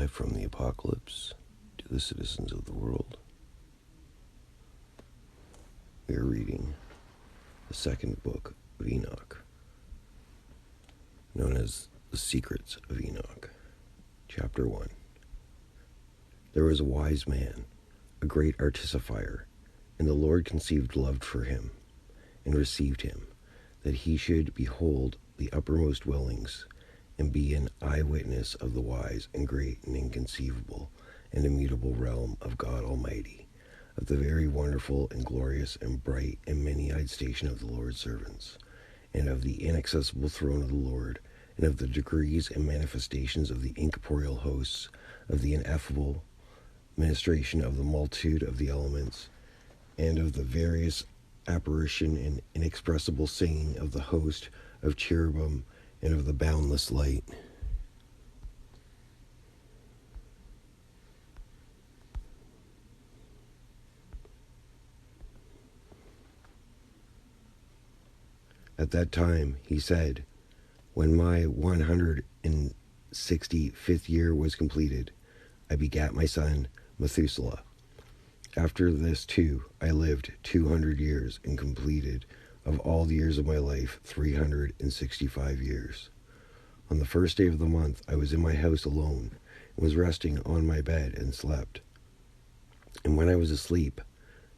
Live from the apocalypse to the citizens of the world. We are reading the second book of Enoch, known as The Secrets of Enoch. Chapter 1. There was a wise man, a great artificer, and the Lord conceived love for him, and received him, that he should behold the uppermost dwellings, and be an eyewitness of the wise and great and inconceivable and immutable realm of God Almighty, of the very wonderful and glorious and bright and many-eyed station of the Lord's servants, and of the inaccessible throne of the Lord, and of the degrees and manifestations of the incorporeal hosts, of the ineffable ministration of the multitude of the elements, and of the various apparition and inexpressible singing of the host of cherubim, and of the boundless light. At that time he said, when my 165th year was completed, I begat my son Methuselah. After this too I lived 200 years, and completed of all the years of my life 365 years. On the first day of the month I was in my house alone, and was resting on my bed, and slept. And when I was asleep,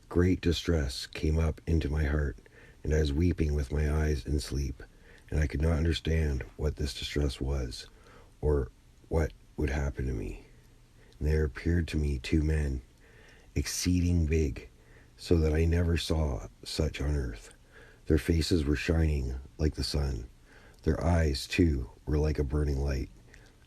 great distress came up into my heart, and I was weeping with my eyes in sleep, and I could not understand what this distress was, or what would happen to me. And there appeared to me two men, exceeding big, so that I never saw such on earth. Their faces were shining like the sun. Their eyes, too, were like a burning light,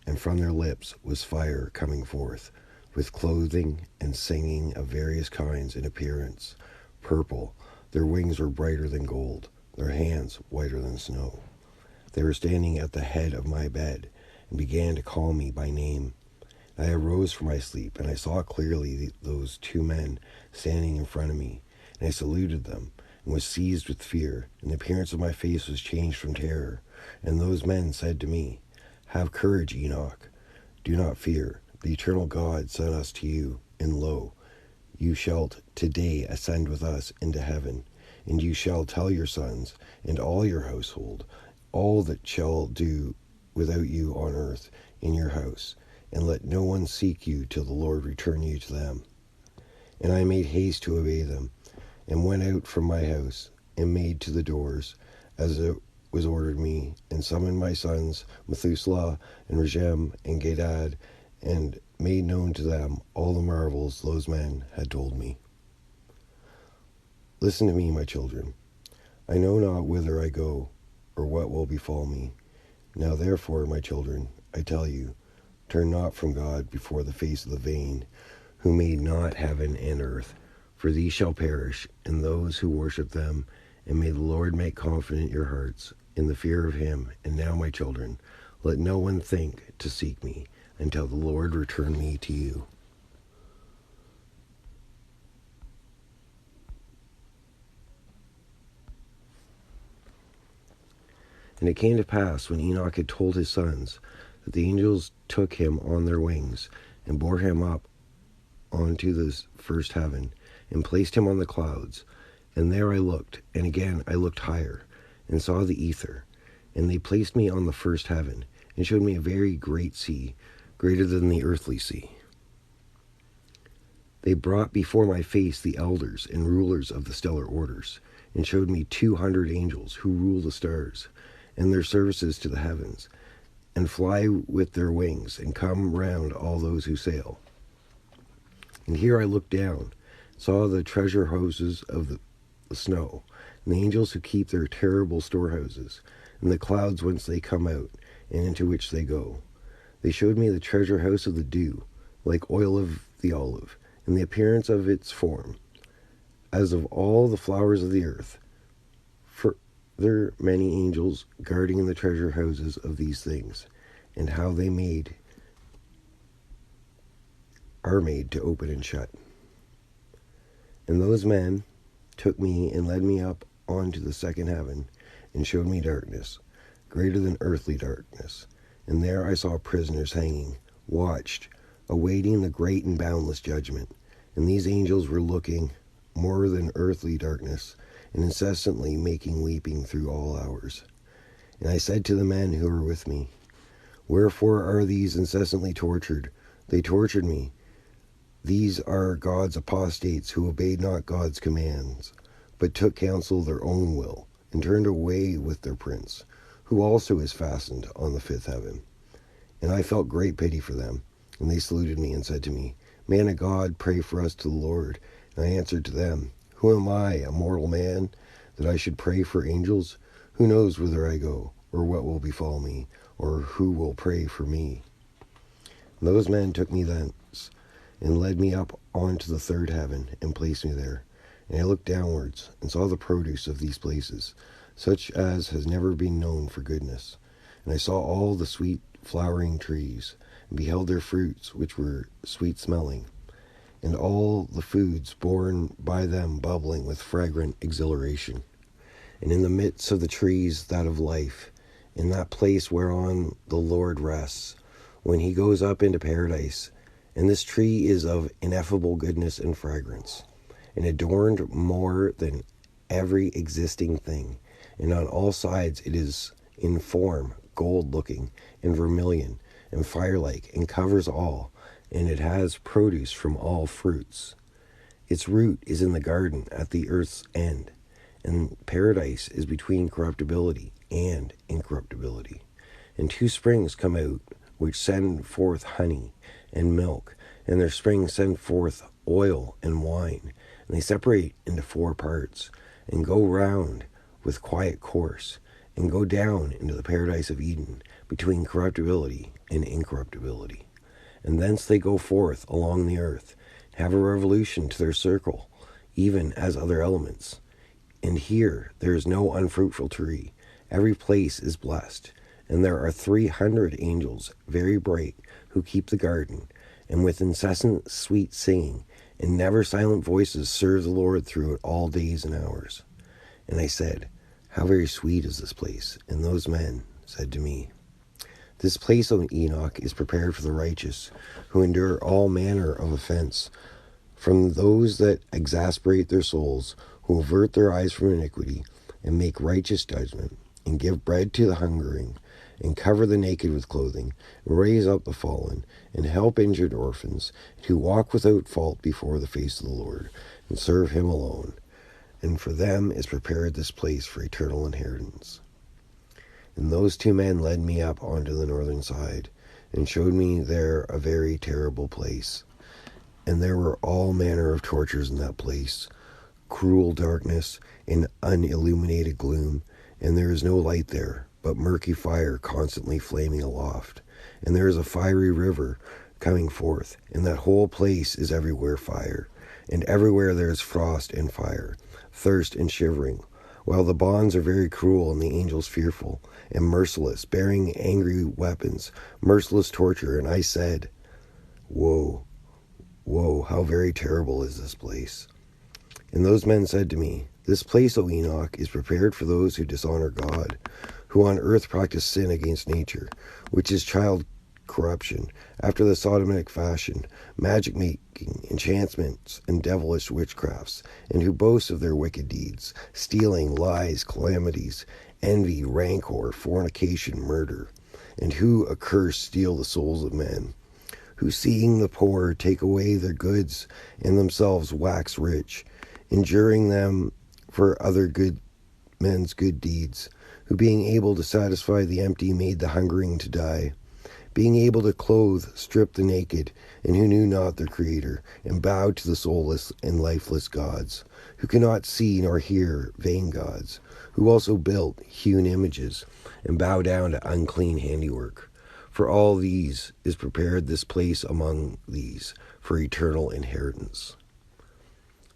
and from their lips was fire coming forth, with clothing and singing of various kinds in appearance, purple. Their wings were brighter than gold, their hands whiter than snow. They were standing at the head of my bed, and began to call me by name. I arose from my sleep, and I saw clearly those two men standing in front of me, and I saluted them, and was seized with fear, and the appearance of my face was changed from terror. And those men said to me, Have courage, Enoch. Do not fear. The eternal God sent us to you, and lo, you shalt today ascend with us into heaven, and you shall tell your sons, and all your household, all that shall do without you on earth in your house, and let no one seek you till the Lord return you to them. And I made haste to obey them, and went out from my house, and made to the doors, as it was ordered me, and summoned my sons Methuselah, and Regem, and Gadad, and made known to them all the marvels those men had told me. Listen to me, my children. I know not whither I go, or what will befall me. Now therefore, my children, I tell you, turn not from God before the face of the vain, who made not heaven and earth, for these shall perish, and those who worship them. And may the Lord make confident your hearts in the fear of him. And now, my children, let no one think to seek me, until the Lord return me to you. And it came to pass, when Enoch had told his sons, that the angels took him on their wings, and bore him up onto the first heaven, and placed him on the clouds. And there I looked, and again I looked higher, and saw the ether. And they placed me on the first heaven, and showed me a very great sea, greater than the earthly sea. They brought before my face the elders and rulers of the stellar orders, and showed me 200 angels who rule the stars, and their services to the heavens, and fly with their wings, and come round all those who sail. And here I looked down, saw the treasure houses of the snow, and the angels who keep their terrible storehouses, and the clouds whence they come out, and into which they go. They showed me the treasure house of the dew, like oil of the olive, and the appearance of its form, as of all the flowers of the earth. Further many angels guarding the treasure houses of these things, and how they are made to open and shut. And those men took me and led me up onto the second heaven, and showed me darkness, greater than earthly darkness. And there I saw prisoners hanging, watched awaiting the great and boundless judgment. And these angels were looking more than earthly darkness, and incessantly making weeping through all hours. And I said to the men who were with me, Wherefore are these incessantly tortured? They tortured me. These are God's apostates who obeyed not God's commands, but took counsel of their own will, and turned away with their prince, who also is fastened on the fifth heaven. And I felt great pity for them. And they saluted me and said to me, Man of God, pray for us to the Lord. And I answered to them, Who am I, a mortal man, that I should pray for angels? Who knows whither I go, or what will befall me, or who will pray for me? And those men took me thence, and led me up onto the third heaven, and placed me there. And I looked downwards, and saw the produce of these places, such as has never been known for goodness. And I saw all the sweet flowering trees, and beheld their fruits, which were sweet-smelling, and all the foods borne by them bubbling with fragrant exhilaration. And in the midst of the trees that of life, in that place whereon the Lord rests, when he goes up into paradise. And this tree is of ineffable goodness and fragrance, and adorned more than every existing thing. And on all sides it is in form gold-looking, and vermilion, and fire-like, and covers all, and it has produce from all fruits. Its root is in the garden at the earth's end, and paradise is between corruptibility and incorruptibility. And two springs come out, which send forth honey and milk, and their springs send forth oil and wine, and they separate into 4 parts, and go round with quiet course, and go down into the paradise of Eden, between corruptibility and incorruptibility. And thence they go forth along the earth, have a revolution to their circle, even as other elements. And here there is no unfruitful tree. Every place is blessed. And there are 300 angels, very bright, who keep the garden, and with incessant sweet singing, and never silent voices serve the Lord through it all days and hours. And I said, How very sweet is this place. And those men said to me, This place, O Enoch, is prepared for the righteous, who endure all manner of offense, from those that exasperate their souls, who avert their eyes from iniquity, and make righteous judgment, and give bread to the hungering, and cover the naked with clothing, and raise up the fallen, and help injured orphans, and who walk without fault before the face of the Lord, and serve him alone. And for them is prepared this place for eternal inheritance. And those 2 men led me up onto the northern side, and showed me there a very terrible place. And there were all manner of tortures in that place, cruel darkness, and unilluminated gloom, and there is no light there, but murky fire constantly flaming aloft. And there is a fiery river coming forth, and that whole place is everywhere fire. And everywhere there is frost and fire, thirst and shivering, while the bonds are very cruel, and the angels fearful and merciless, bearing angry weapons, merciless torture. And I said, Woe, woe, how very terrible is this place. And those men said to me, This place, O Enoch, is prepared for those who dishonor God, who on earth practice sin against nature, which is child corruption, after the sodomitic fashion, magic making, enchantments, and devilish witchcrafts, and who boast of their wicked deeds, stealing, lies, calamities, envy, rancor, fornication, murder, and who accursed steal the souls of men, who seeing the poor take away their goods, and themselves wax rich, injuring them for other good men's good deeds, who being able to satisfy the empty made the hungering to die, being able to clothe stripped the naked, and who knew not their Creator, and bowed to the soulless and lifeless gods, who cannot see nor hear vain gods, who also built hewn images, and bow down to unclean handiwork. For all these is prepared this place among these for eternal inheritance.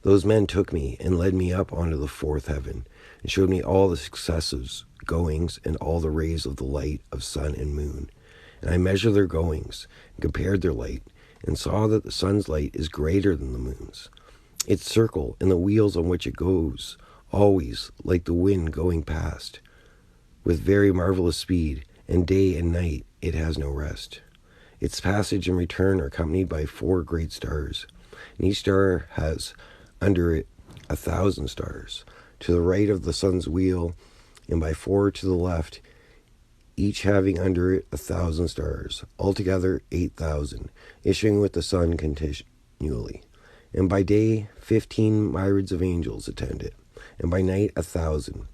Those men took me and led me up onto the 4th heaven, and showed me all the successive goings and all the rays of the light of sun and moon. And I measured their goings, and compared their light, and saw that the sun's light is greater than the moon's. Its circle and the wheels on which it goes, always like the wind going past, with very marvelous speed, and day and night it has no rest. Its passage and return are accompanied by 4 great stars, and each star has under it 1,000 stars, to the right of the sun's wheel, and by 4 to the left, each having under it 1,000 stars, altogether 8,000, issuing with the sun continually. And by day 15 myriads of angels attend it, and by night 1,000.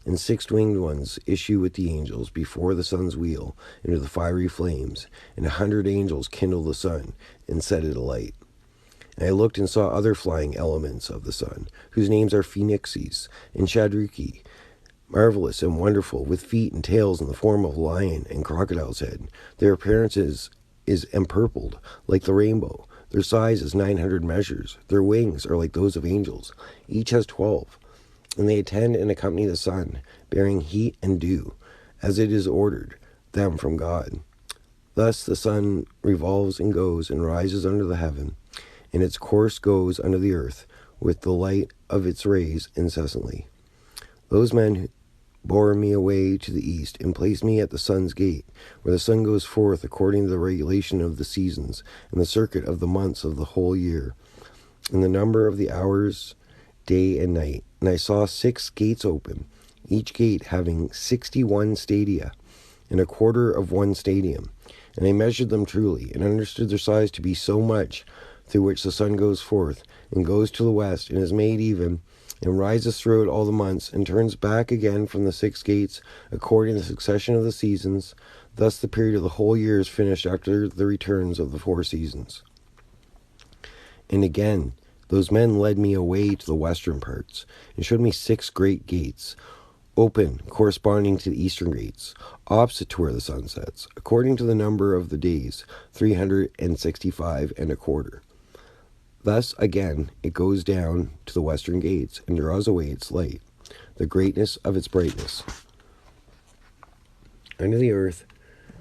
And 6 winged ones issue with the angels before the sun's wheel into the fiery flames, and 100 angels kindle the sun and set it alight. And I looked and saw other flying elements of the sun, whose names are Phoenixes and Shadruki, marvelous and wonderful, with feet and tails in the form of a lion and crocodile's head. Their appearance is empurpled like the rainbow. Their size is 900 measures. Their wings are like those of angels. Each has 12. And they attend and accompany the sun, bearing heat and dew, as it is ordered them from God. Thus the sun revolves and goes and rises under the heaven, and its course goes under the earth, with the light of its rays incessantly. Those men bore me away to the east, and placed me at the sun's gate, where the sun goes forth according to the regulation of the seasons, and the circuit of the months of the whole year, and the number of the hours, day and night. And I saw 6 gates open, each gate having 61 stadia, and a quarter of 1 stadium. And I measured them truly, and understood their size to be so much, through which the sun goes forth, and goes to the west, and is made even, and rises throughout all the months, and turns back again from the 6 gates, according to the succession of the seasons. Thus the period of the whole year is finished after the returns of the 4 seasons. And again, those men led me away to the western parts, and showed me 6 great gates, open, corresponding to the eastern gates, opposite to where the sun sets, according to the number of the days, 365 and a quarter. Thus, again, it goes down to the western gates, and draws away its light, the greatness of its brightness, under the earth.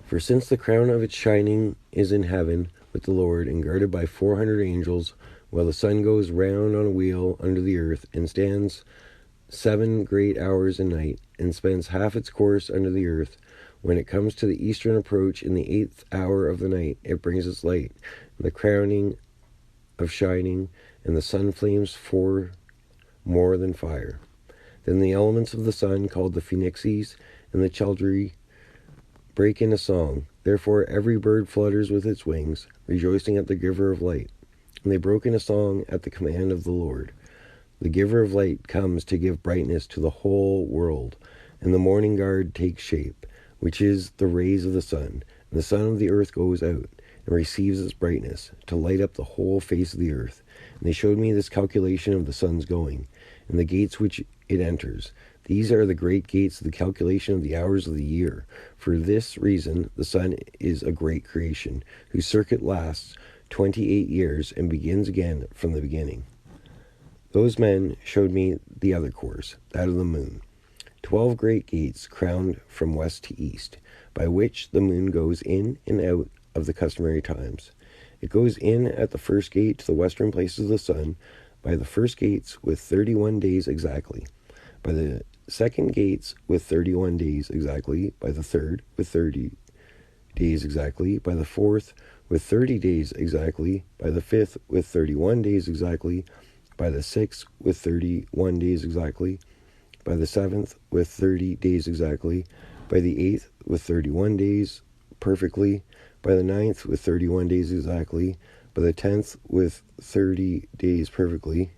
For since the crown of its shining is in heaven with the Lord, and guarded by 400 angels, while the sun goes round on a wheel under the earth, and stands 7 great hours a night, and spends half its course under the earth, when it comes to the eastern approach in the 8th hour of the night, it brings its light, the crowning of shining, and the sun flames for more than fire. Then the elements of the sun, called the Phoenixes and the Chaldri, break into song. Therefore every bird flutters with its wings, rejoicing at the giver of light. And they broke into song at the command of the Lord. The giver of light comes to give brightness to the whole world, and the morning guard takes shape, which is the rays of the sun. And the sun of the earth goes out, and receives its brightness, to light up the whole face of the earth. And they showed me this calculation of the sun's going, and the gates which it enters. These are the great gates of the calculation of the hours of the year. For this reason the sun is a great creation, whose circuit lasts 28 years, and begins again from the beginning. Those men showed me the other course, that of the moon. 12 great gates crowned from west to east, by which the moon goes in and out of the customary times. It goes in at the first gate to the western places of the sun, by the first gates with 31 days exactly, by the second gates with 31 days exactly, by the third with 30 days exactly, by the fourth with 30 days exactly, by the fifth with 31 days exactly, by the sixth with 31 days exactly, by the seventh with 30 days exactly, by the eighth with 31 days perfectly, by the ninth with 31 days exactly, by the 10th with 30 days perfectly,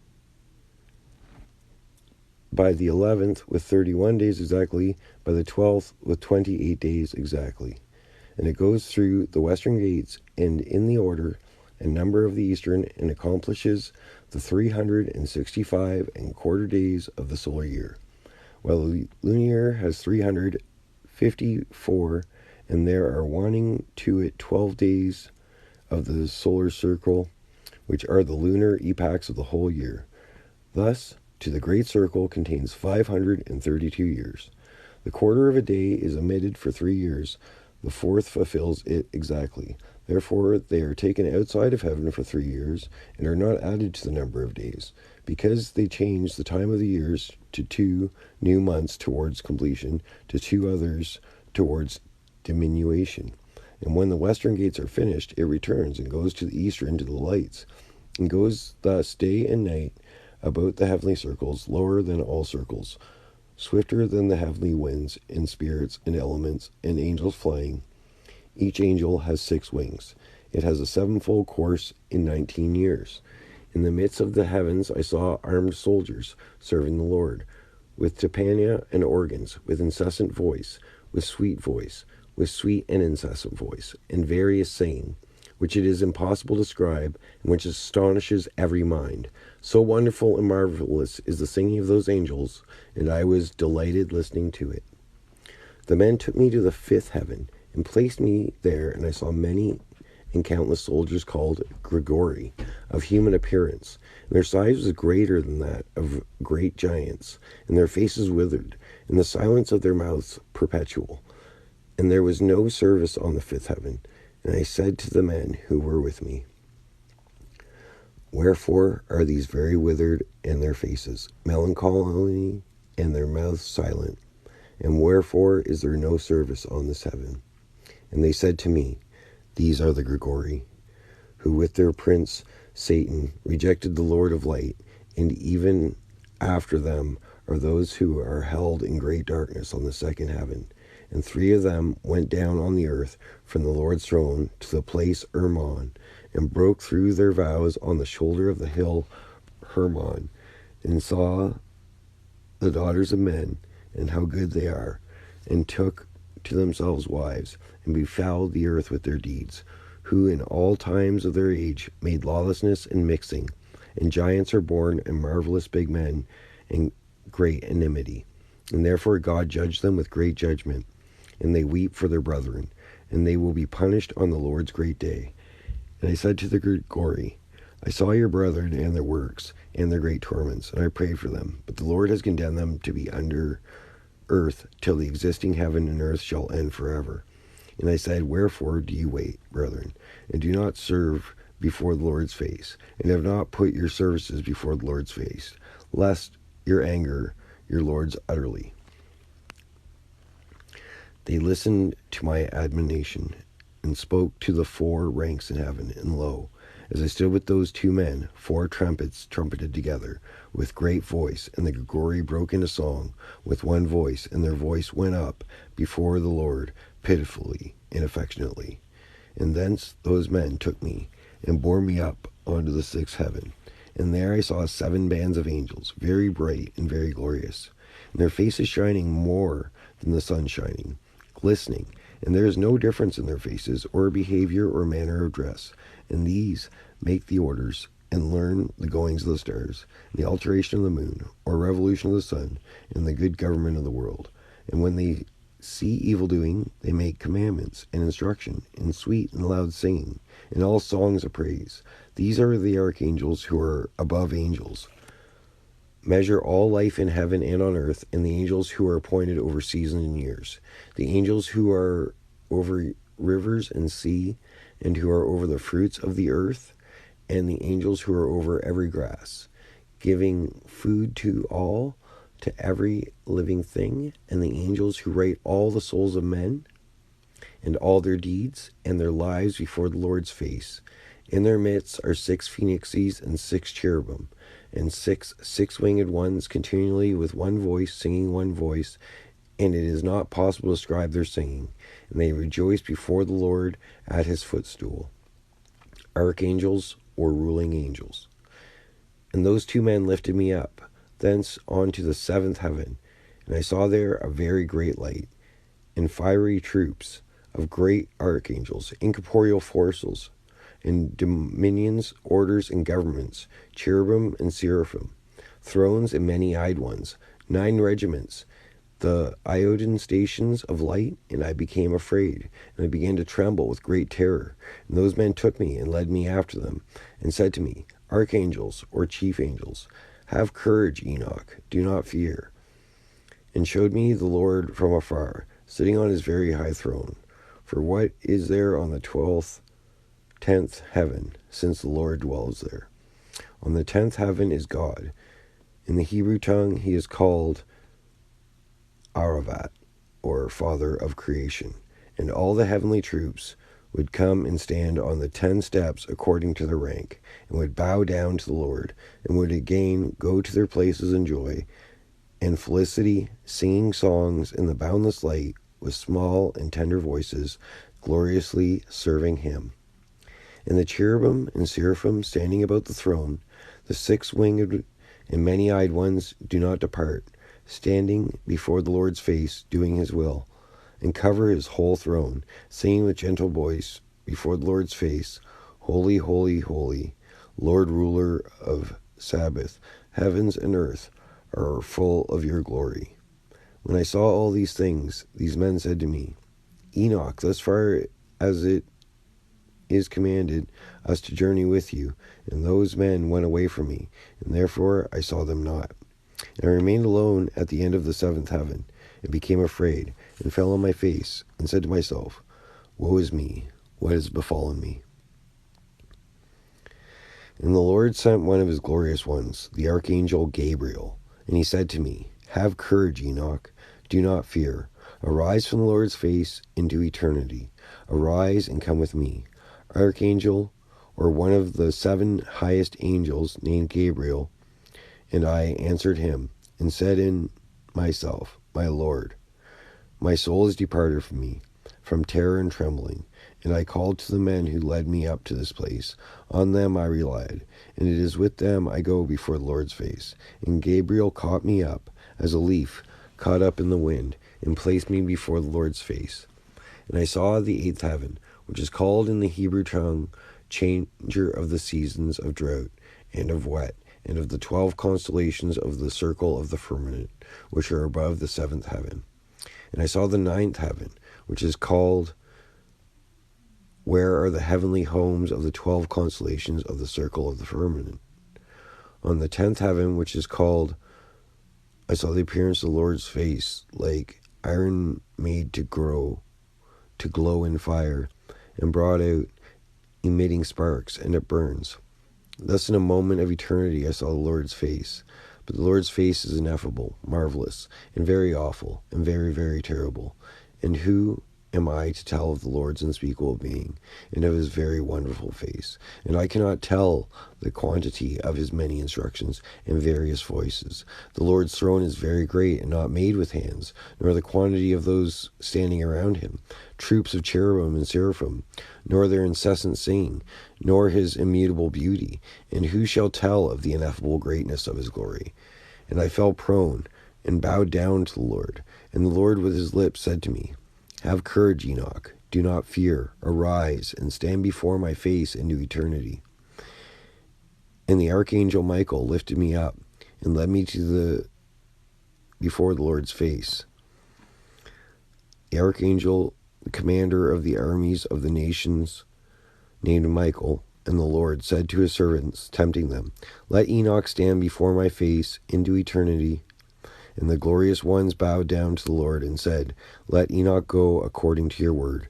by the 11th with 31 days exactly, by the 12th with 28 days exactly. And it goes through the western gates, and in the order and number of the eastern, and accomplishes the 365 and quarter days of the solar year, while the lunar year has 354, and there are wanting to it 12 days of the solar circle, which are the lunar epochs of the whole year. Thus, to the great circle contains 532 years. The quarter of a day is omitted for 3 years. The fourth fulfills it exactly. Therefore, they are taken outside of heaven for 3 years, and are not added to the number of days, because they change the time of the years to 2 new months towards completion, to 2 others towards diminution. And when the western gates are finished, it returns and goes to the eastern to the lights, and goes thus day and night about the heavenly circles, lower than all circles, swifter than the heavenly winds, and spirits, and elements, and angels flying. Each angel has 6 wings. It has a sevenfold course in 19 years. In the midst of the heavens I saw armed soldiers serving the Lord, with timpania and organs, with incessant voice, with sweet and incessant voice, and various saying, which it is impossible to describe, and which astonishes every mind. So wonderful and marvelous is the singing of those angels, and I was delighted listening to it. The men took me to the 5th heaven, and placed me there, and I saw many and countless soldiers called Grigori, of human appearance, and their size was greater than that of great giants, and their faces withered, and the silence of their mouths perpetual. And there was no service on the 5th heaven. And I said to the men who were with me, wherefore are these very withered, and their faces melancholy, and their mouths silent? And wherefore is there no service on this heaven? And they said to me, these are the Grigori, who with their prince Satan rejected the Lord of light, and even after them are those who are held in great darkness on the 2nd heaven. And 3 of them went down on the earth from the Lord's throne to the place Hermon, and broke through their vows on the shoulder of the hill Hermon, and saw the daughters of men, and how good they are, and took to themselves wives, and befouled the earth with their deeds, who in all times of their age made lawlessness and mixing, and giants are born, and marvelous big men, and great enmity. And therefore God judged them with great judgment, and they weep for their brethren, and they will be punished on the Lord's great day. And I said to the Grigori, I saw your brethren and their works, and their great torments, and I prayed for them. But the Lord has condemned them to be under earth, till the existing heaven and earth shall end forever. And I said, wherefore do you wait, brethren, and do not serve before the Lord's face, and have not put your services before the Lord's face, lest your anger your Lord's utterly. They listened to my admonition, and spoke to the 4 ranks in heaven, and lo, as I stood with those 2 men, 4 trumpets trumpeted together, with great voice, and the Grigori broke into song with one voice, and their voice went up before the Lord pitifully and affectionately. And thence those men took me, and bore me up unto the 6th heaven. And there I saw 7 bands of angels, very bright and very glorious, and their faces shining more than the sun shining, glistening, and there is no difference in their faces, or behavior, or manner of dress. And these make the orders, and learn the goings of the stars, and the alteration of the moon, or revolution of the sun, and the good government of the world. And when they see evil doing, they make commandments and instruction, and sweet and loud singing, and all songs of praise. These are the archangels who are above angels, measure all life in heaven and on earth, and the angels who are appointed over seasons and years, the angels who are over rivers and sea, and who are over the fruits of the earth, and the angels who are over every grass, giving food to all, to every living thing, and the angels who write all the souls of men, and all their deeds, and their lives before the Lord's face. In their midst are 6 phoenixes and 6 cherubim, and 6 six-winged ones continually with one voice, singing one voice, and it is not possible to describe their singing. And they rejoice before the Lord at his footstool. Archangels, or ruling angels. And those 2 men lifted me up, thence on to the 7th heaven, and I saw there a very great light, and fiery troops of great archangels, incorporeal forces, and dominions, orders, and governments, cherubim and seraphim, thrones and many-eyed ones, 9 regiments, the iodine stations of light, and I became afraid, and I began to tremble with great terror. And those men took me and led me after them, and said to me, Archangels, or chief angels, have courage, Enoch, do not fear. And showed me the Lord from afar, sitting on his very high throne. For what is there on the 10th heaven, since the Lord dwells there? On the 10th heaven is God. In the Hebrew tongue he is called Aravat, or Father of creation. And all the heavenly troops would come and stand on the 10 steps according to their rank, and would bow down to the Lord, and would again go to their places in joy and felicity, singing songs in the boundless light with small and tender voices, gloriously serving him. And the cherubim and seraphim standing about the throne, the 6-winged and many-eyed ones, do not depart, standing before the Lord's face, doing his will, and cover his whole throne, singing with gentle voice before the Lord's face, Holy, holy, holy, Lord, ruler of Sabbath, heavens and earth are full of your glory. When I saw all these things, these men said to me, Enoch, thus far as it is commanded us to journey with you, and those men went away from me, and therefore I saw them not. And I remained alone at the end of the 7th heaven, and became afraid, and fell on my face, and said to myself, Woe is me, what has befallen me? And the Lord sent one of his glorious ones, the archangel Gabriel, and he said to me, Have courage, Enoch, do not fear. Arise from the Lord's face into eternity. Arise and come with me. Archangel, or one of the 7 highest angels, named Gabriel, and I answered him, and said in myself, My Lord, my soul is departed from me, from terror and trembling. And I called to the men who led me up to this place. On them I relied, and it is with them I go before the Lord's face. And Gabriel caught me up, as a leaf caught up in the wind, and placed me before the Lord's face. And I saw the 8th heaven, which is called in the Hebrew tongue, changer of the seasons of drought and of wet, and of the 12 constellations of the circle of the firmament, which are above the 7th heaven. And I saw the 9th heaven, which is called, Where are the heavenly homes of the 12 constellations of the circle of the firmament? On the 10th heaven, which is called, I saw the appearance of the Lord's face, like iron made to glow in fire, and brought out, emitting sparks, and it burns. Thus in a moment of eternity I saw the Lord's face. But the Lord's face is ineffable, marvelous, and very awful, and very, very terrible. And who am I to tell of the Lord's unspeakable being, and of his very wonderful face? And I cannot tell the quantity of his many instructions and various voices. The Lord's throne is very great, and not made with hands, nor the quantity of those standing around him, troops of cherubim and seraphim, nor their incessant singing, nor his immutable beauty. And who shall tell of the ineffable greatness of his glory? And I fell prone, and bowed down to the Lord. And the Lord with his lips said to me, Have courage, Enoch, do not fear, arise, and stand before my face into eternity. And the archangel Michael lifted me up, and led me before the Lord's face. The archangel, the commander of the armies of the nations, named Michael, and the Lord said to his servants, tempting them, Let Enoch stand before my face into eternity. And the glorious ones bowed down to the Lord and said, Let Enoch go according to your word.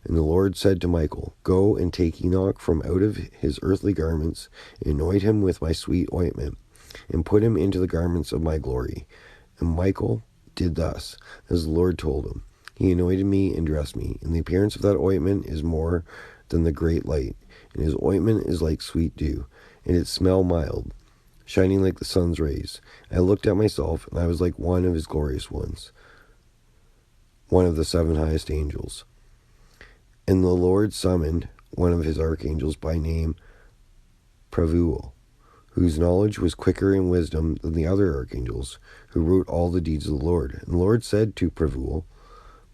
And the Lord said to Michael, Go and take Enoch from out of his earthly garments, and anoint him with my sweet ointment, and put him into the garments of my glory. And Michael did thus, as the Lord told him. He anointed me and dressed me, and the appearance of that ointment is more than the great light, and his ointment is like sweet dew, and its smell mild, shining like the sun's rays. I looked at myself, and I was like one of his glorious ones, one of the 7 highest angels. And the Lord summoned one of his archangels by name Pravuel, whose knowledge was quicker in wisdom than the other archangels, who wrote all the deeds of the Lord. And the Lord said to Pravuel,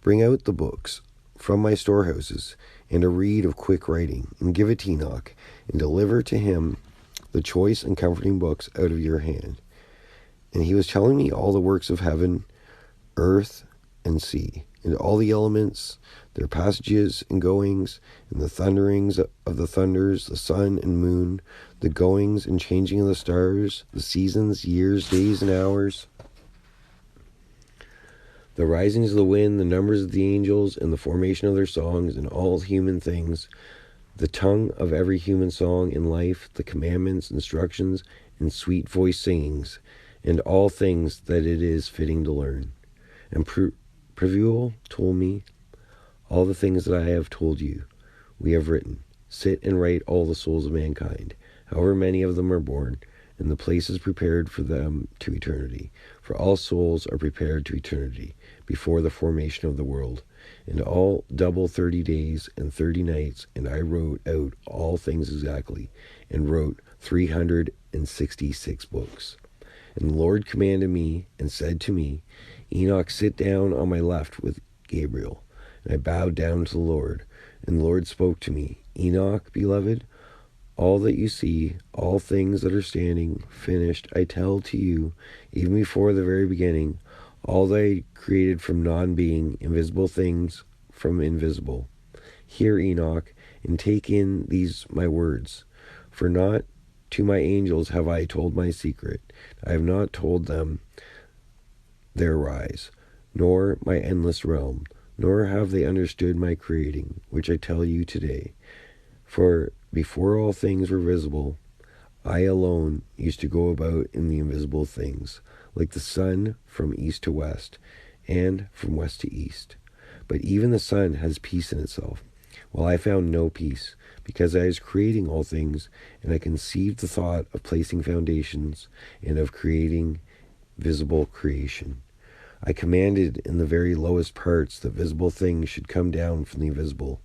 Bring out the books from my storehouses, and a reed of quick writing, and give it to Enoch, and deliver to him the choice and comforting books out of your hand. And he was telling me all the works of heaven, earth, and sea, and all the elements, their passages and goings, and the thunderings of the thunders, the sun and moon, the goings and changing of the stars, the seasons, years, days, and hours, the risings of the wind, the numbers of the angels, and the formation of their songs, and all human things, the tongue of every human song in life, the commandments, instructions, and sweet voice singings, and all things that it is fitting to learn. And Pravuel told me all the things that I have told you. We have written, sit and write all the souls of mankind, however many of them are born, and the places prepared for them to eternity. For all souls are prepared to eternity before the formation of the world, and all double 30 days and 30 nights, and I wrote out all things exactly, and wrote 366 books. And the Lord commanded me and said to me, Enoch, sit down on my left with Gabriel. And I bowed down to the Lord. And the Lord spoke to me, Enoch, beloved, all that you see, all things that are standing, finished, I tell to you, even before the very beginning, all that I created from non-being, invisible things from invisible. Hear, Enoch, and take in these my words. For not to my angels have I told my secret. I have not told them their rise, nor my endless realm, nor have they understood my creating, which I tell you today. For before all things were visible, I alone used to go about in the invisible things, like the sun from east to west, and from west to east. But even the sun has peace in itself, while I found no peace, because I was creating all things, and I conceived the thought of placing foundations, and of creating visible creation. I commanded in the very lowest parts that visible things should come down from the invisible.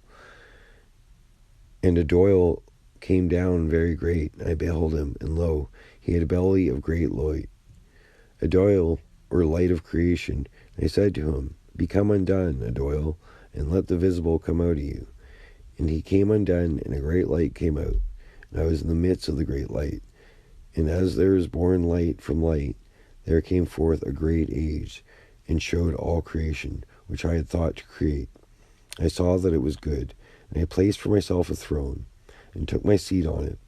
And a doyle came down very great, and I beheld him, and lo, he had a belly of great light. A doyle, or light of creation. And I said to him, Become undone, a doyle, and let the visible come out of you. And he came undone, and a great light came out. And I was in the midst of the great light. And as there is born light from light, there came forth a great age, and showed all creation, which I had thought to create. I saw that it was good, and I placed for myself a throne, and took my seat on it,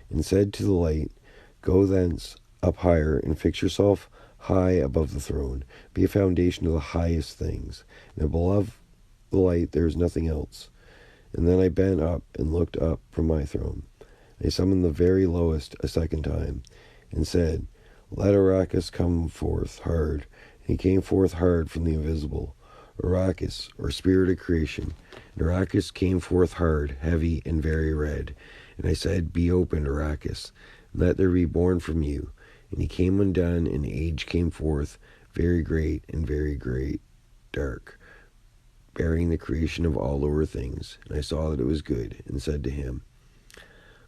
and said to the light, Go thence up higher, and fix yourself high above the throne. Be a foundation of the highest things, and above the light there is nothing else. And then I bent up and looked up from my throne. I summoned the very lowest a second time, and said, Let Arachus come forth hard. And he came forth hard from the invisible, Arachus, or spirit of creation. And Arachus came forth hard, heavy, and very red. And I said, Be opened, Arachus, and let there be born from you. And he came undone, and age came forth, very great and very great, dark, bearing the creation of all lower things. And I saw that it was good, and said to him,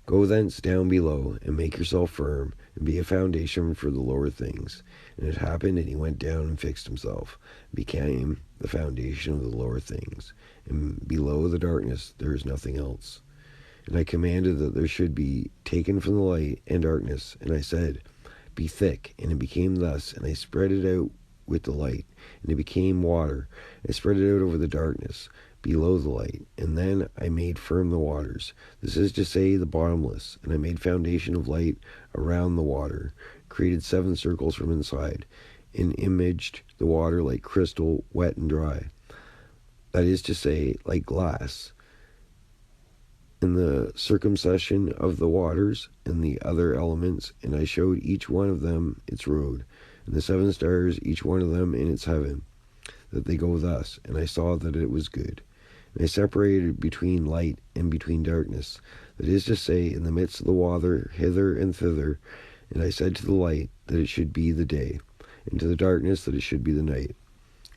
Go thence down below, and make yourself firm, and be a foundation for the lower things. And it happened, and he went down and fixed himself, and became the foundation of the lower things. And below the darkness there is nothing else. And I commanded that there should be taken from the light and darkness. And I said, Be thick. And it became thus. And I spread it out with the light, and it became water. I spread it out over the darkness below the light, and then I made firm the waters. This is to say, the bottomless. And I made foundation of light around the water, created 7 circles from inside, and imaged the water like crystal, wet and dry. That is to say, like glass. In the circumcision of the waters and the other elements, and I showed each one of them its road, and the 7 stars, each one of them in its heaven, that they go thus. And I saw that it was good. And I separated between light and between darkness, that is to say, in the midst of the water, hither and thither. And I said to the light that it should be the day, and to the darkness that it should be the night.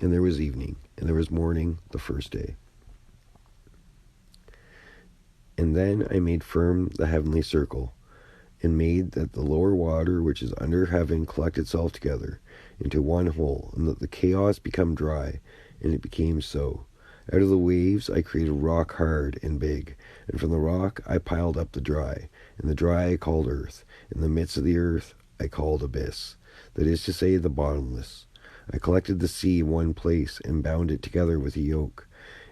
And there was evening, and there was morning the first day. And then I made firm the heavenly circle, and made that the lower water which is under heaven collect itself together into one whole, and that the chaos become dry. And it became so. Out of the waves I created rock hard and big, and from the rock I piled up the dry, and the dry I called earth, and the midst of the earth I called abyss, that is to say, the bottomless. I collected the sea in one place, and bound it together with a yoke.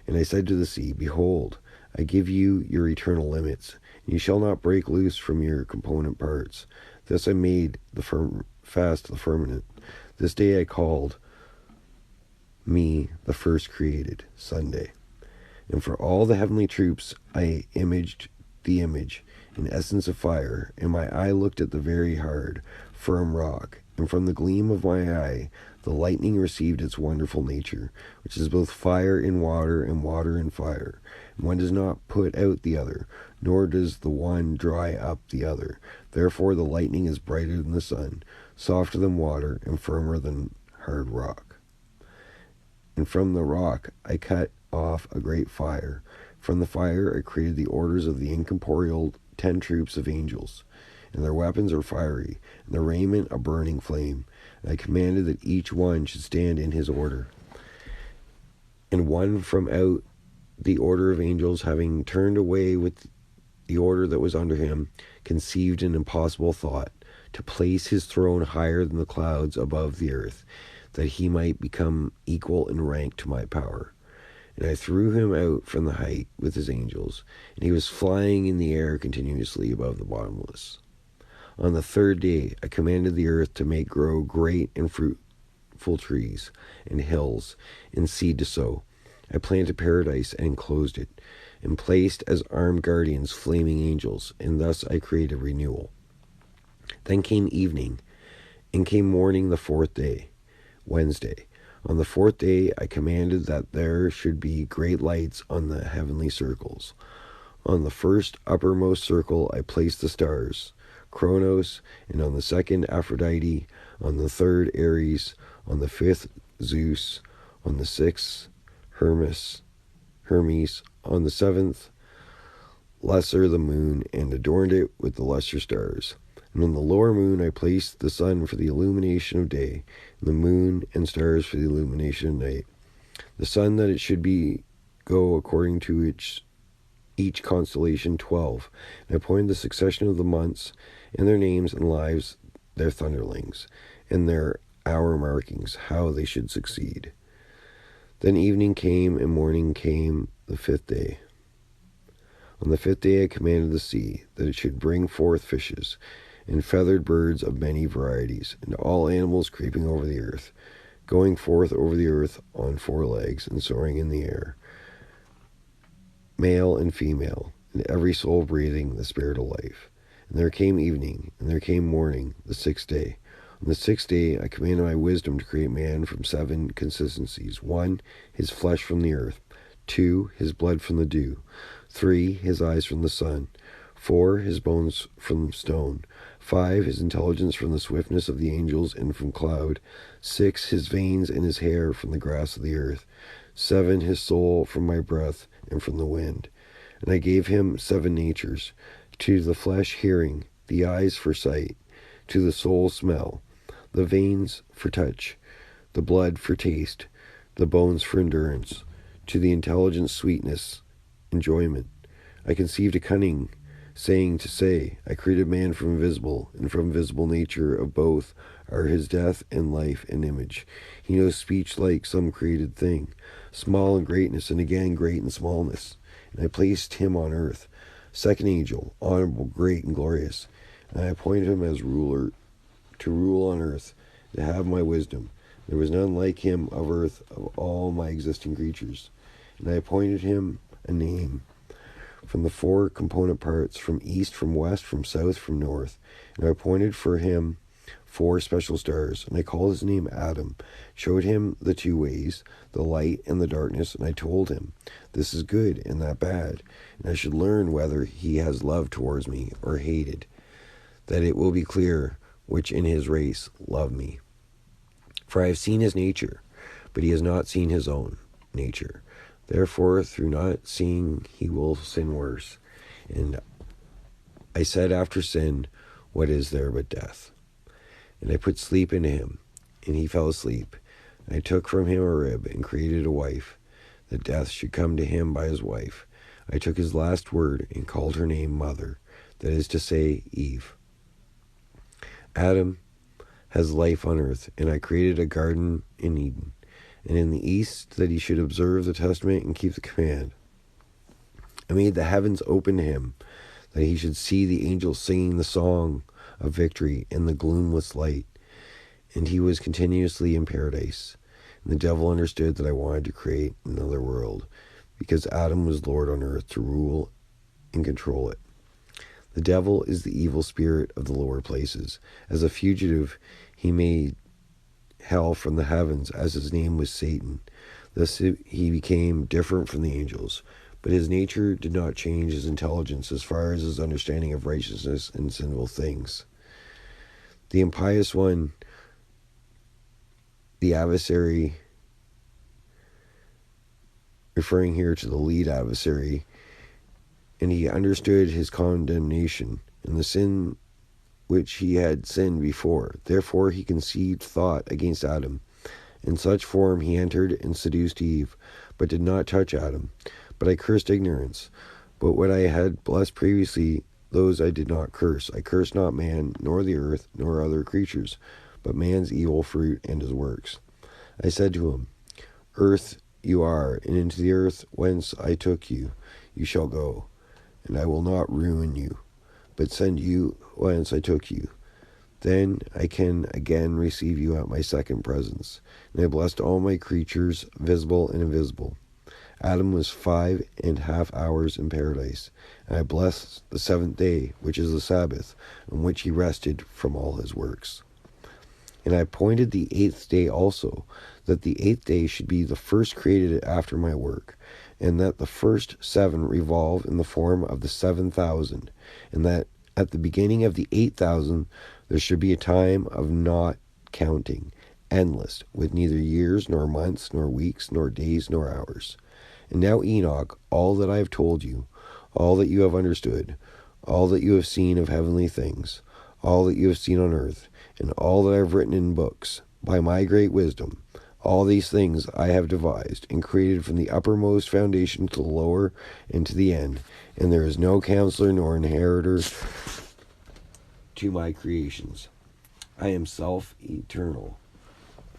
And I said to the sea, Behold, I give you your eternal limits, and you shall not break loose from your component parts. Thus I made fast the firmament. This day I called me the first created, Sunday. And for all the heavenly troops I imaged the image in essence of fire, and my eye looked at the very hard, firm rock, and from the gleam of my eye the lightning received its wonderful nature, which is both fire in water and water in fire. And one does not put out the other, nor does the one dry up the other. Therefore the lightning is brighter than the sun, softer than water, and firmer than hard rock. And from the rock I cut off a great fire. From the fire I created the orders of the incorporeal 10 troops of angels, and their weapons are fiery, and their raiment a burning flame. And I commanded that each one should stand in his order. And one from out the order of angels, having turned away with the order that was under him, conceived an impossible thought, to place his throne higher than the clouds above the earth, that he might become equal in rank to my power. And I threw him out from the height with his angels, and he was flying in the air continuously above the bottomless. On the third day I commanded the earth to make grow great and fruitful trees, and hills, and seed to sow. I planted paradise and enclosed it, and placed as armed guardians flaming angels, and thus I created renewal. Then came evening, and came morning the fourth day, Wednesday. On the fourth day I commanded that there should be great lights on the heavenly circles. On the first uppermost circle I placed the stars, Chronos, and on the second Aphrodite, on the third Ares, on the fifth Zeus, on the sixth Hermes, on the seventh Lesser the moon, and adorned it with the lesser stars. And on the lower moon I placed the sun for the illumination of day, and the moon and stars for the illumination of night. The sun that it should be go according to each constellation 12. And I appointed the succession of the months, and their names and lives, their thunderlings, and their hour markings, how they should succeed. Then evening came, and morning came the fifth day. On the fifth day I commanded the sea that it should bring forth fishes, and feathered birds of many varieties, and all animals creeping over the earth, going forth over the earth on 4 legs, and soaring in the air, male and female, and every soul breathing the spirit of life. And there came evening, and there came morning, the 6th day. On the 6th day I commanded my wisdom to create man from 7 consistencies. 1, his flesh from the earth. 2, his blood from the dew. 3, his eyes from the sun. 4, his bones from stone. 5, his intelligence from the swiftness of the angels and from cloud. 6, his veins and his hair from the grass of the earth. 7, his soul from my breath and from the wind. And I gave him 7 natures, to the flesh hearing, the eyes for sight, to the soul smell, the veins for touch, the blood for taste, the bones for endurance, to the intelligence sweetness, enjoyment. I conceived a cunning saying to say, I created man from invisible, and from visible nature of both are his death and life and image. He knows speech like some created thing, small in greatness, and again great in smallness. And I placed him on earth, second angel, honorable, great, and glorious. And I appointed him as ruler, to rule on earth, to have my wisdom. There was none like him of earth of all my existing creatures. And I appointed him a name, from the 4 component parts, from east, from west, from south, from north. And I appointed for him 4 special stars, and I called his name Adam, showed him the 2 ways, the light and the darkness, and I told him, this is good and that bad, and I should learn whether he has love towards me or hated, that it will be clear which in his race love me. For I have seen his nature, but he has not seen his own nature. Therefore, through not seeing, he will sin worse. And I said, after sin, what is there but death? And I put sleep into him, and he fell asleep. And I took from him a rib, and created a wife, that death should come to him by his wife. I took his last word, and called her name Mother, that is to say, Eve. Adam has life on earth, and I created a garden in Eden, and in the east, that he should observe the testament and keep the command. I made the heavens open to him, that he should see the angels singing the song of victory in the gloomless light. And he was continuously in paradise. And the devil understood that I wanted to create another world, because Adam was Lord on earth to rule and control it. The devil is the evil spirit of the lower places. As a fugitive, He made hell from the heavens, as his name was Satan. Thus he became different from the angels. But his nature did not change his intelligence as far as his understanding of righteousness and sinful things. The impious one, the adversary, referring here to the lead adversary, and he understood his condemnation and the sin which he had sinned before. Therefore he conceived thought against Adam. In such form he entered and seduced Eve, but did not touch Adam. But I cursed ignorance. But what I had blessed previously, those I did not curse. I cursed not man, nor the earth, nor other creatures, but man's evil fruit and his works. I said to him, Earth you are, and into the earth whence I took you, you shall go, and I will not ruin you, but send you whence I took you. Then I can again receive you at my second presence. And I blessed all my creatures, visible and invisible. Adam was 5.5 hours in paradise, and I blessed the seventh day, which is the Sabbath, on which he rested from all his works. And I appointed the 8th day also, that the 8th day should be the first created after my work, and that the first 7 revolve in the form of the 7,000, and that at the beginning of the 8,000 there should be a time of not counting, endless, with neither years, nor months, nor weeks, nor days, nor hours. And now, Enoch, all that I have told you, all that you have understood, all that you have seen of heavenly things, all that you have seen on earth, and all that I have written in books, by my great wisdom, all these things I have devised and created from the uppermost foundation to the lower and to the end, and there is no counselor nor inheritor to my creations. I am self-eternal,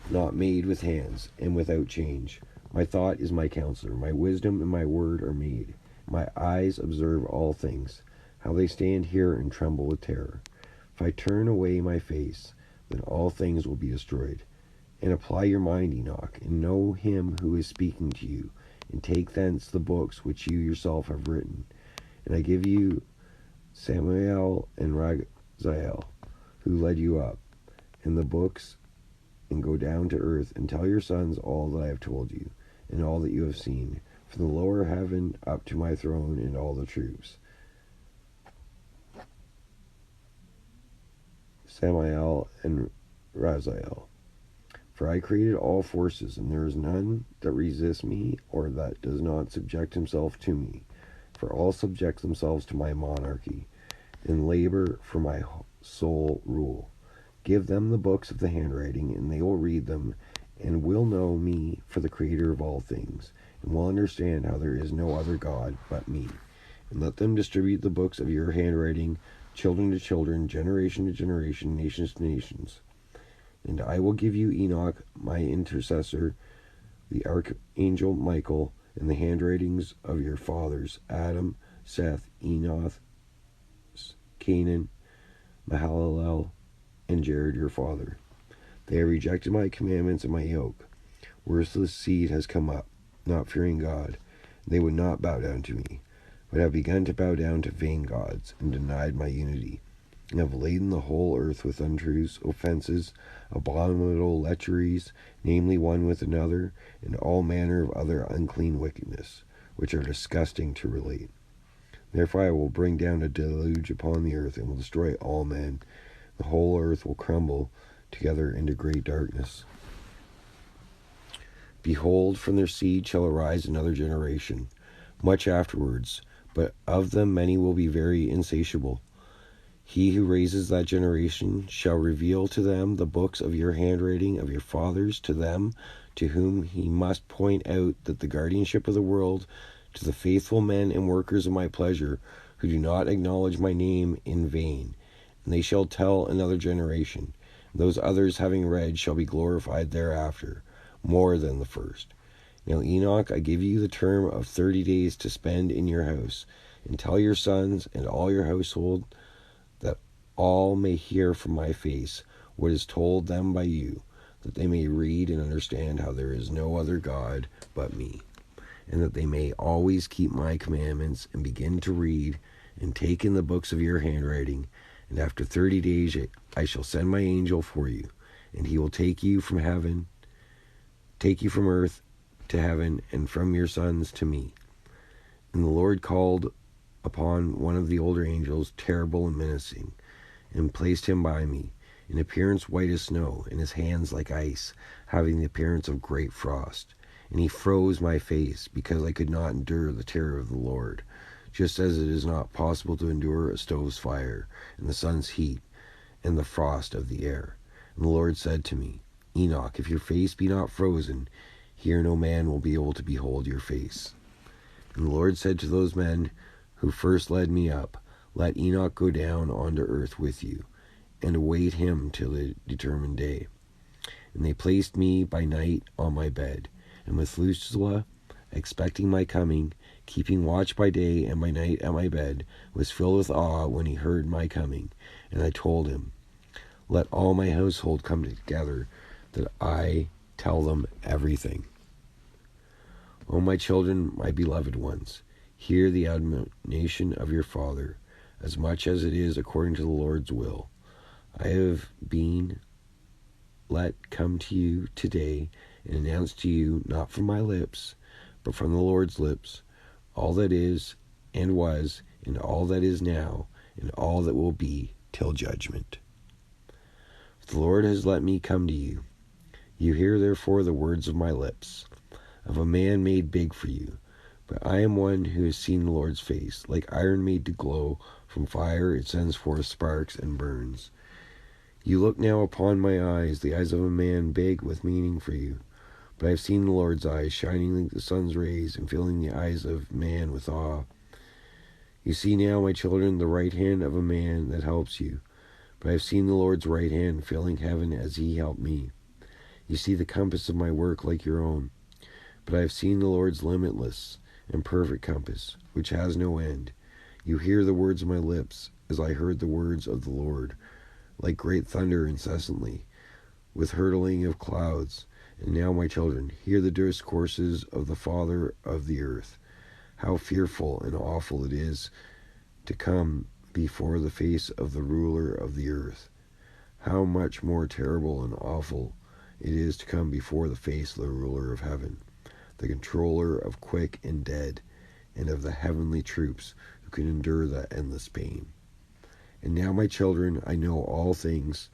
not made with hands, and without change. My thought is my counselor, my wisdom and my word are made. My eyes observe all things, how they stand here and tremble with terror. If I turn away my face, then all things will be destroyed. And apply your mind, Enoch, and know him who is speaking to you, and take thence the books which you yourself have written. And I give you Samuel and Raziel, who led you up, and the books, and go down to earth, and tell your sons all that I have told you, and all that you have seen, from the lower heaven up to my throne and all the troops. Samuel and Raziel. For I created all forces, and there is none that resists me, or that does not subject himself to me. For all subject themselves to my monarchy, and labor for my sole rule. Give them the books of the handwriting, and they will read them, and will know me for the creator of all things, and will understand how there is no other God but me. And let them distribute the books of your handwriting, children to children, generation to generation, nations to nations. And I will give you Enoch, my intercessor, the archangel Michael, and the handwritings of your fathers, Adam, Seth, Enoch, Canaan, Mahalalel, and Jared your father. They have rejected my commandments and my yoke. Worthless seed has come up, not fearing God. They would not bow down to me, but have begun to bow down to vain gods, and denied my unity, and have laden the whole earth with untruths, offenses, abominable lecheries, namely one with another, and all manner of other unclean wickedness, which are disgusting to relate. Therefore I will bring down a deluge upon the earth, and will destroy all men. The whole earth will crumble together into great darkness. Behold, from their seed shall arise another generation, much afterwards, but of them many will be very insatiable. He who raises that generation shall reveal to them the books of your handwriting of your fathers, to them to whom he must point out that the guardianship of the world, to the faithful men and workers of my pleasure, who do not acknowledge my name in vain. And they shall tell another generation. Those others, having read, shall be glorified thereafter, more than the first. Now, Enoch, I give you the term of 30 days to spend in your house, and tell your sons and all your household, that all may hear from my face what is told them by you, that they may read and understand how there is no other God but me, and that they may always keep my commandments, and begin to read, and take in the books of your handwriting. And after 30 days I shall send my angel for you, and he will take you from earth to heaven, and from your sons to me. And the Lord called upon one of the older angels, terrible and menacing, and placed him by me, in appearance white as snow, and his hands like ice, having the appearance of great frost. And he froze my face, because I could not endure the terror of the Lord, just as it is not possible to endure a stove's fire, and the sun's heat, and the frost of the air. And the Lord said to me, Enoch, if your face be not frozen, here no man will be able to behold your face. And the Lord said to those men who first led me up, let Enoch go down onto earth with you, and await him till the determined day. And they placed me by night on my bed, and Methuselah, expecting my coming, keeping watch by day and by night at my bed, was filled with awe when he heard my coming. And I told him, let all my household come together, that I tell them everything. O my children, my beloved ones, hear the admonition of your father, as much as it is according to the Lord's will. I have been let come to you today and announce to you, not from my lips, but from the Lord's lips, all that is and was, and all that is now, and all that will be till judgment. The Lord has let me come to you. You hear therefore the words of my lips, of a man made big for you. But I am one who has seen the Lord's face. Like iron made to glow from fire, it sends forth sparks and burns. You look now upon my eyes, the eyes of a man big with meaning for you. But I have seen the Lord's eyes, shining like the sun's rays, and filling the eyes of man with awe. You see now, my children, the right hand of a man that helps you. But I have seen the Lord's right hand, filling heaven as he helped me. You see the compass of my work like your own. But I have seen the Lord's limitless and perfect compass, which has no end. You hear the words of my lips, as I heard the words of the Lord, like great thunder incessantly, with hurtling of clouds. And now, my children, hear the discourses of the Father of the earth. How fearful and awful it is to come before the face of the ruler of the earth. How much more terrible and awful it is to come before the face of the ruler of heaven, the controller of quick and dead, and of the heavenly troops who can endure that endless pain. And now, my children, I know all things,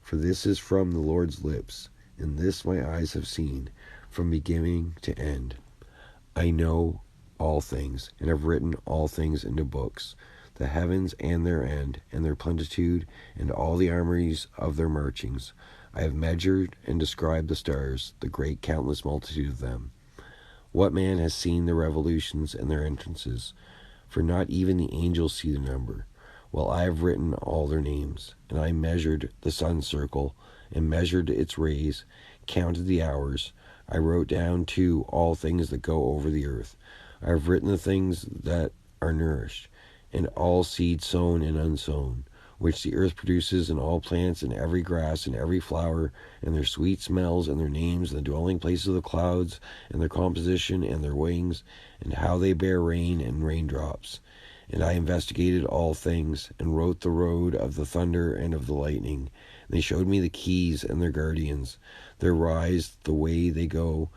for this is from the Lord's lips, and this my eyes have seen, from beginning to end. I know all things, and have written all things into books, the heavens and their end, and their plenitude, and all the armies of their marchings. I have measured and described the stars, the great countless multitude of them. What man has seen their revolutions and their entrances? For not even the angels see the number. Well, I have written all their names, and I measured the sun's circle, and measured its rays, counted the hours. I wrote down, too, all things that go over the earth. I have written the things that are nourished, and all seed sown and unsown, which the earth produces, and all plants, and every grass, and every flower, and their sweet smells, and their names, and the dwelling places of the clouds, and their composition, and their wings, and how they bear rain and raindrops. And I investigated all things, and wrote the road of the thunder and of the lightning. And they showed me the keys and their guardians, their rise, the way they go.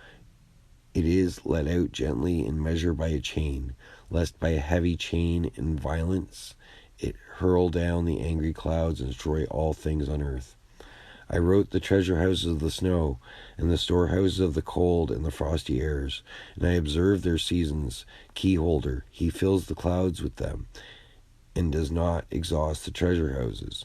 It is let out gently and measured by a chain, lest by a heavy chain and violence it hurl down the angry clouds and destroy all things on earth. I wrote the treasure houses of the snow, and the storehouses of the cold and the frosty airs, and I observed their seasons. Keyholder, he fills the clouds with them, and does not exhaust the treasure houses.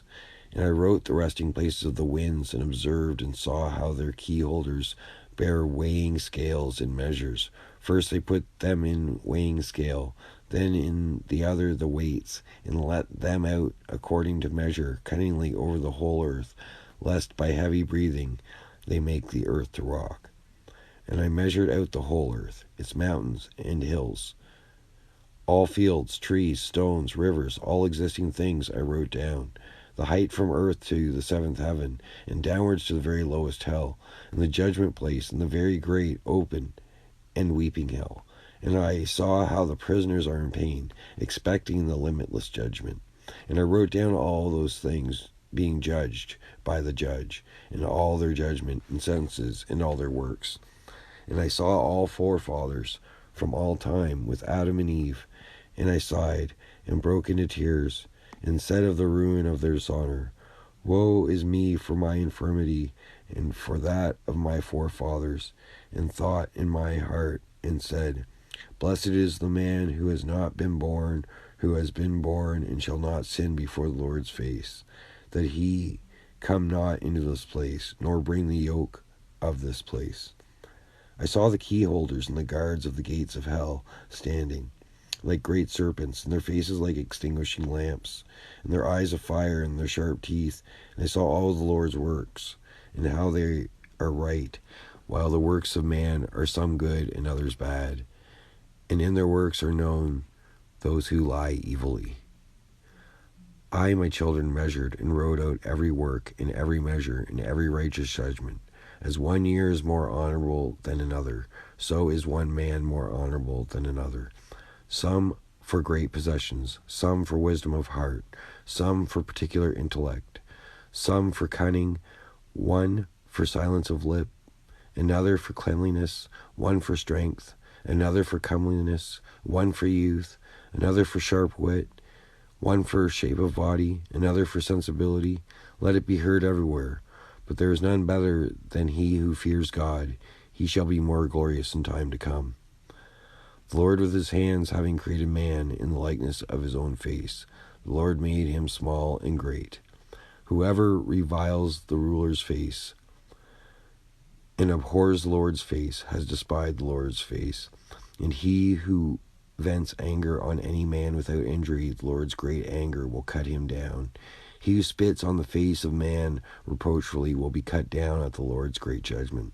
And I wrote the resting places of the winds, and observed and saw how their keyholders bear weighing scales and measures. First they put them in weighing scale, then in the other the weights, and let them out according to measure, cunningly over the whole earth, lest by heavy breathing they make the earth to rock. And I measured out the whole earth, its mountains and hills, all fields, trees, stones, rivers, all existing things I wrote down, the height from earth to the seventh heaven, and downwards to the very lowest hell, and the judgment place, and the very great open and weeping hell. And I saw how the prisoners are in pain, expecting the limitless judgment. And I wrote down all those things, being judged by the judge, in all their judgment and sentences in all their works. And I saw all forefathers from all time with Adam and Eve, and I sighed and broke into tears, and said of the ruin of their dishonor, Woe is me for my infirmity, and for that of my forefathers, and thought in my heart, and said, Blessed is the man who has not been born, who has been born, and shall not sin before the Lord's face, that he come not into this place, nor bring the yoke of this place. I saw the key holders and the guards of the gates of hell standing, like great serpents, and their faces like extinguishing lamps, and their eyes of fire, and their sharp teeth. And I saw all the Lord's works, and how they are right, while the works of man are some good and others bad. And in their works are known those who lie evilly. I, my children, measured and wrote out every work in every measure in every righteous judgment. As 1 year is more honorable than another, so is one man more honorable than another. Some for great possessions, some for wisdom of heart, some for particular intellect, some for cunning, one for silence of lip, another for cleanliness, one for strength, another for comeliness, one for youth, another for sharp wit, one for shape of body, another for sensibility. Let it be heard everywhere. But there is none better than he who fears God. He shall be more glorious in time to come. The Lord with his hands having created man in the likeness of his own face, the Lord made him small and great. Whoever reviles the ruler's face and abhors the Lord's face has despised the Lord's face. And he who vents anger on any man without injury, the Lord's great anger will cut him down. He who spits on the face of man reproachfully will be cut down at the Lord's great judgment.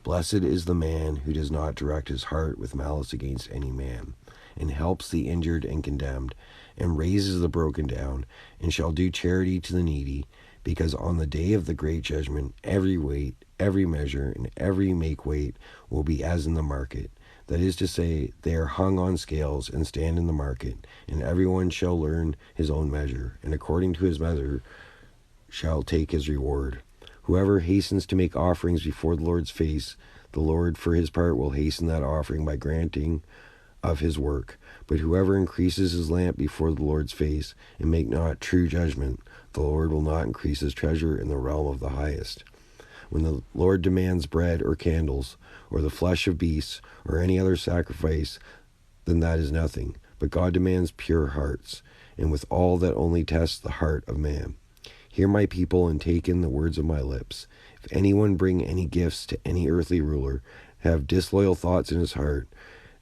Blessed is the man who does not direct his heart with malice against any man, and helps the injured and condemned, and raises the broken down, and shall do charity to the needy, because on the day of the great judgment every weight, every measure, and every make weight will be as in the market. That is to say, they are hung on scales and stand in the market, and everyone shall learn his own measure, and according to his measure shall take his reward. Whoever hastens to make offerings before the Lord's face, the Lord for his part will hasten that offering by granting of his work. But whoever increases his lamp before the Lord's face, and make not true judgment, the Lord will not increase his treasure in the realm of the highest. When the Lord demands bread or candles, or the flesh of beasts, or any other sacrifice, then that is nothing. But God demands pure hearts, and with all that only tests the heart of man. Hear my people, and take in the words of my lips. If anyone bring any gifts to any earthly ruler, have disloyal thoughts in his heart,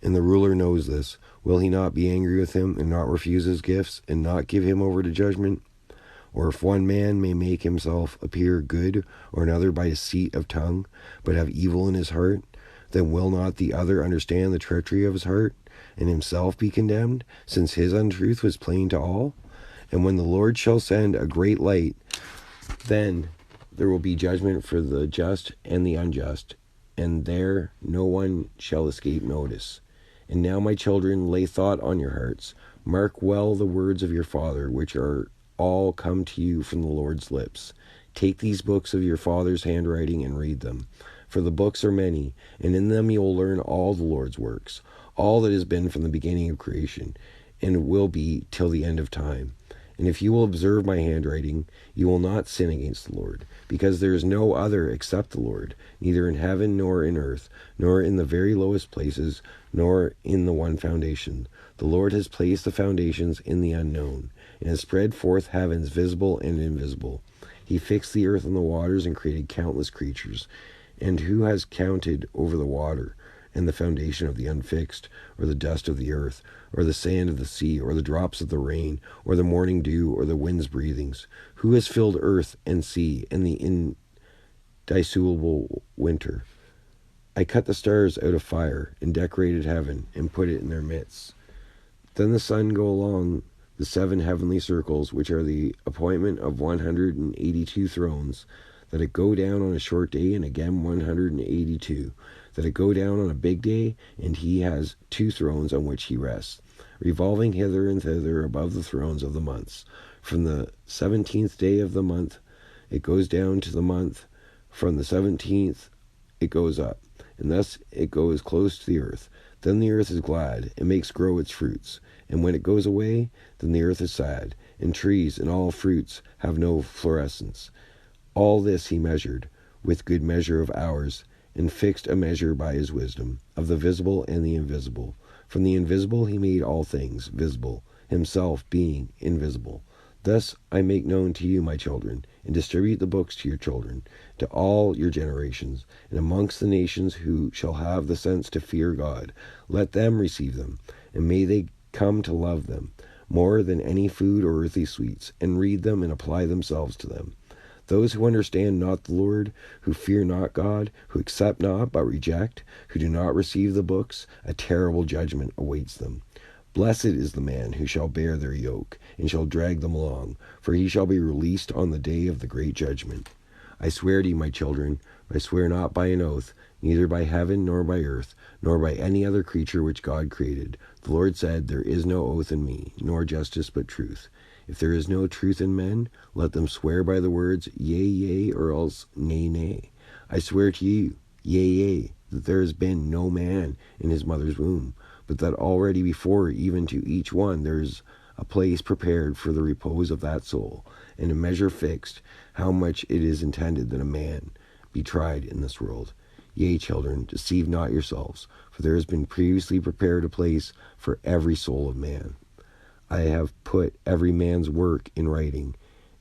and the ruler knows this, will he not be angry with him, and not refuse his gifts, and not give him over to judgment? Or if one man may make himself appear good, or another by deceit of tongue, but have evil in his heart, then will not the other understand the treachery of his heart, and himself be condemned, since his untruth was plain to all? And when the Lord shall send a great light, then there will be judgment for the just and the unjust, and there no one shall escape notice. And now, my children, lay thought on your hearts. Mark well the words of your Father, which are all come to you from the Lord's lips. Take these books of your father's handwriting and read them. For the books are many, and in them you will learn all the Lord's works, all that has been from the beginning of creation, and will be till the end of time. And if you will observe my handwriting, you will not sin against the Lord, because there is no other except the Lord, neither in heaven nor in earth, nor in the very lowest places, nor in the one foundation. The Lord has placed the foundations in the unknown, and has spread forth heavens visible and invisible. He fixed the earth and the waters, and created countless creatures. And who has counted over the water, and the foundation of the unfixed, or the dust of the earth, or the sand of the sea, or the drops of the rain, or the morning dew, or the wind's breathings? Who has filled earth and sea, and the indissoluble winter? I cut the stars out of fire, and decorated heaven, and put it in their midst. Then the sun go along the 7 heavenly circles, which are the appointment of 182 thrones, that it go down on a short day, and again 182, that it go down on a big day, and he has 2 thrones on which he rests, revolving hither and thither above the thrones of the months. From the 17th day of the month, it goes down to the month. From the 17th, it goes up, and thus it goes close to the earth. Then the earth is glad, and makes grow its fruits. And when it goes away, then the earth is sad, and trees and all fruits have no florescence. All this he measured with good measure of hours, and fixed a measure by his wisdom, of the visible and the invisible. From the invisible he made all things visible, himself being invisible. Thus I make known to you, my children, and distribute the books to your children, to all your generations, and amongst the nations who shall have the sense to fear God. Let them receive them, and may they come to love them, more than any food or earthly sweets, and read them and apply themselves to them. Those who understand not the Lord, who fear not God, who accept not but reject, who do not receive the books, a terrible judgment awaits them. Blessed is the man who shall bear their yoke, and shall drag them along, for he shall be released on the day of the great judgment. I swear to you, my children, I swear not by an oath, neither by heaven, nor by earth, nor by any other creature which God created. The Lord said, there is no oath in me, nor justice but truth. If there is no truth in men, let them swear by the words, yea, yea, or else nay, nay. I swear to you, yea, yea, that there has been no man in his mother's womb, but that already before even to each one there is a place prepared for the repose of that soul, and a measure fixed, how much it is intended that a man be tried in this world. Yea, children, deceive not yourselves, for there has been previously prepared a place for every soul of man. I have put every man's work in writing,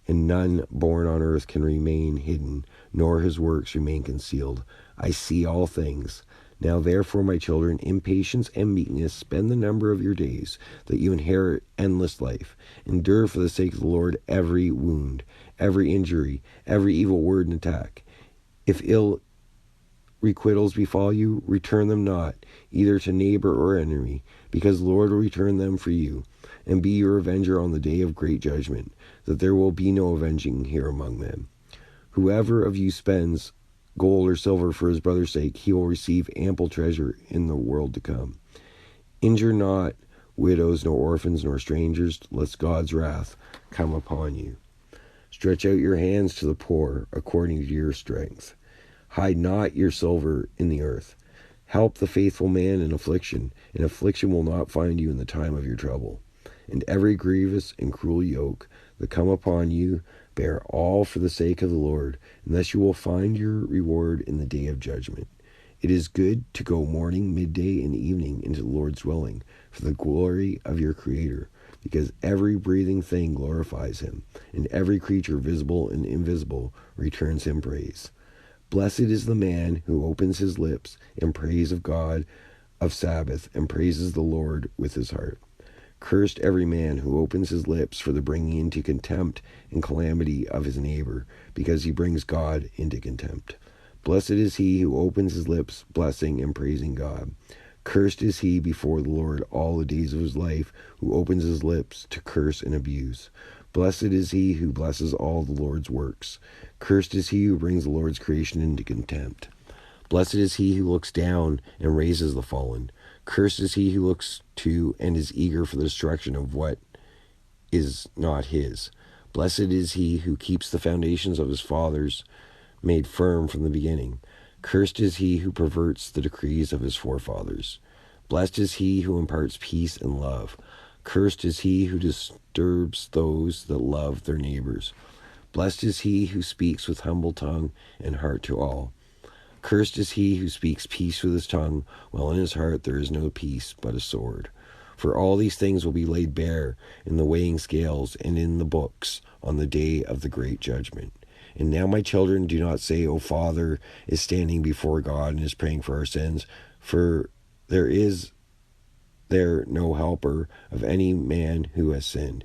and none born on earth can remain hidden, nor his works remain concealed. I see all things. Now therefore, my children, in patience and meekness spend the number of your days, that you inherit endless life. Endure for the sake of the Lord every wound, every injury, every evil word and attack. If ill requitals befall you, return them not, either to neighbor or enemy, because the Lord will return them for you, and be your avenger on the day of great judgment, that there will be no avenging here among men. Whoever of you spends gold or silver for his brother's sake, he will receive ample treasure in the world to come. Injure not widows, nor orphans, nor strangers, lest God's wrath come upon you. Stretch out your hands to the poor according to your strength. Hide not your silver in the earth. Help the faithful man in affliction, and affliction will not find you in the time of your trouble. And every grievous and cruel yoke that come upon you, bear all for the sake of the Lord, and thus you will find your reward in the day of judgment. It is good to go morning, midday, and evening into the Lord's dwelling, for the glory of your Creator, because every breathing thing glorifies him, and every creature, visible and invisible, returns him praise. Blessed is the man who opens his lips in praise of God of Sabbath, and praises the Lord with his heart. Cursed every man who opens his lips for the bringing into contempt and calamity of his neighbor, because he brings God into contempt. Blessed is he who opens his lips, blessing and praising God. Cursed is he before the Lord all the days of his life, who opens his lips to curse and abuse. Blessed is he who blesses all the Lord's works. Cursed is he who brings the Lord's creation into contempt. Blessed is he who looks down and raises the fallen. Cursed is he who looks to and is eager for the destruction of what is not his. Blessed is he who keeps the foundations of his fathers made firm from the beginning. Cursed is he who perverts the decrees of his forefathers. Blessed is he who imparts peace and love. Cursed is he who disturbs those that love their neighbors. Blessed is he who speaks with humble tongue and heart to all. Cursed is he who speaks peace with his tongue, while in his heart there is no peace but a sword. For all these things will be laid bare in the weighing scales and in the books on the day of the great judgment. And now, my children, do not say, O Father is standing before God and is praying for our sins, for there is no helper of any man who has sinned.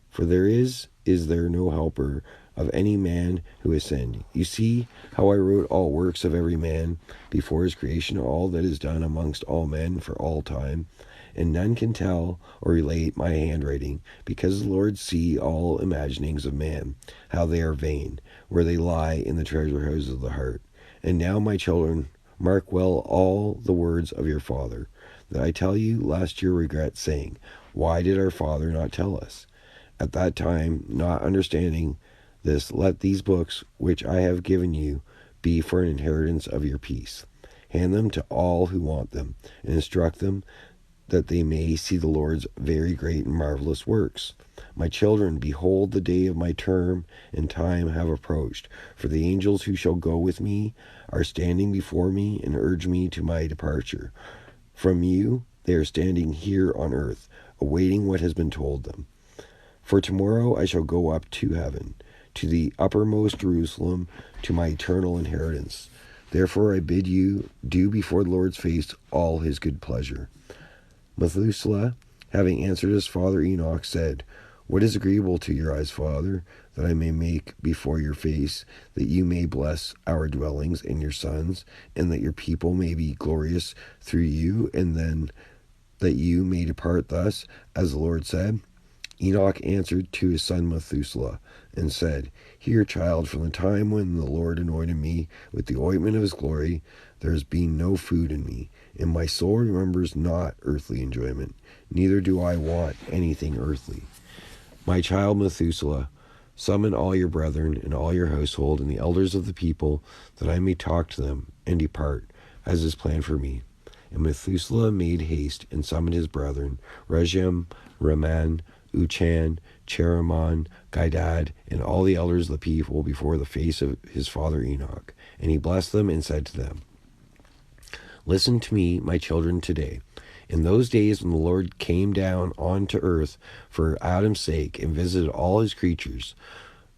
For is there no helper of any man who has sinned. You see how I wrote all works of every man before his creation, all that is done amongst all men for all time. And none can tell or relate my handwriting, because the Lord see all imaginings of man, how they are vain, where they lie in the treasure house of the heart. And now, my children, mark well all the words of your father, that I tell you, lest you regret, saying, Why did our father not tell us? At that time, not understanding this, let these books which I have given you be for an inheritance of your peace. Hand them to all who want them, and instruct them that they may see the Lord's very great and marvelous works. My children, behold, the day of my term and time have approached. For the angels who shall go with me are standing before me and urge me to my departure. From you, they are standing here on earth, awaiting what has been told them. For tomorrow I shall go up to heaven, to the uppermost Jerusalem, to my eternal inheritance. Therefore I bid you do before the Lord's face all his good pleasure. Methuselah, having answered his father Enoch, said, What is agreeable to your eyes, Father, that I may make before your face, that you may bless our dwellings and your sons, and that your people may be glorious through you, and then that you may depart thus, as the Lord said? Enoch answered to his son Methuselah, and said, Hear, child, from the time when the Lord anointed me with the ointment of his glory, there has been no food in me, and my soul remembers not earthly enjoyment, neither do I want anything earthly. My child Methuselah, summon all your brethren and all your household and the elders of the people, that I may talk to them and depart, as is planned for me. And Methuselah made haste and summoned his brethren, Regem, Raman, Uchan, Cheramon, Gaidad, and all the elders of the people before the face of his father Enoch. And he blessed them and said to them, Listen to me, my children, today. In those days when the Lord came down onto earth for Adam's sake and visited all his creatures,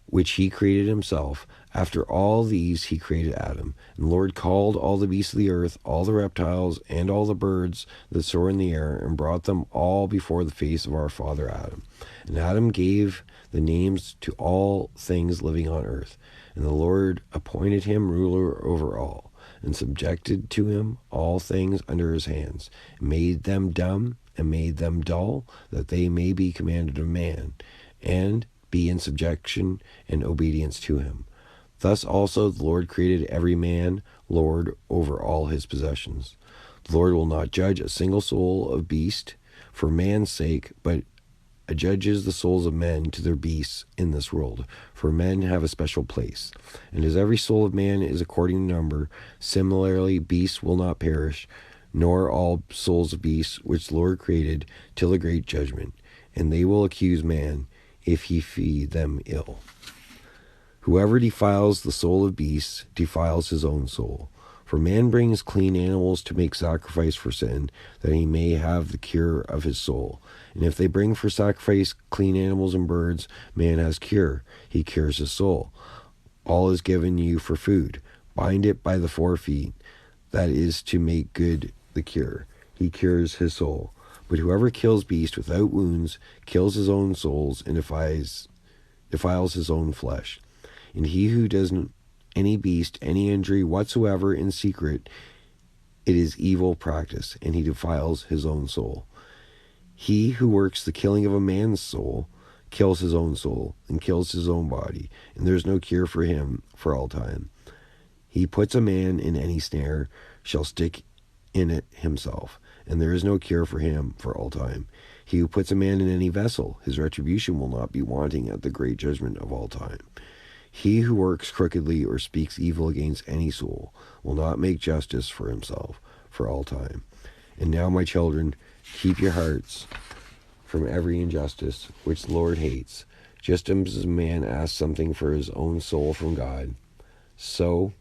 which he created himself, after all these he created Adam. And the Lord called all the beasts of the earth, all the reptiles, and all the birds that soar in the air, and brought them all before the face of our father Adam. And Adam gave the names to all things living on earth. And the Lord appointed him ruler over all, and subjected to him all things under his hands, and made them dumb, and made them dull, that they may be commanded of man, and be in subjection and obedience to him. Thus also the Lord created every man Lord over all his possessions. The Lord will not judge a single soul of beast for man's sake, but judges the souls of men to their beasts in this world, for men have a special place. And as every soul of man is according to number, similarly beasts will not perish, nor all souls of beasts which the Lord created, till the great judgment. And they will accuse man, if he feed them ill. Whoever defiles the soul of beasts defiles his own soul. For man brings clean animals to make sacrifice for sin, that he may have the cure of his soul. And if they bring for sacrifice clean animals and birds, man has cure. He cures his soul. All is given you for food. Bind it by the 4 feet. That is to make good the cure. He cures his soul. But whoever kills beast without wounds kills his own souls and defiles his own flesh. And he who does any beast any injury whatsoever in secret, it is evil practice, and he defiles his own soul. He who works the killing of a man's soul kills his own soul and kills his own body, and there is no cure for him for all time. He puts a man in any snare, shall stick in it himself, and there is no cure for him for all time. He who puts a man in any vessel, his retribution will not be wanting at the great judgment of all time. He who works crookedly or speaks evil against any soul will not make justice for himself for all time. And now, my children, keep your hearts from every injustice which the Lord hates. Just as a man asks something for his own soul from God, so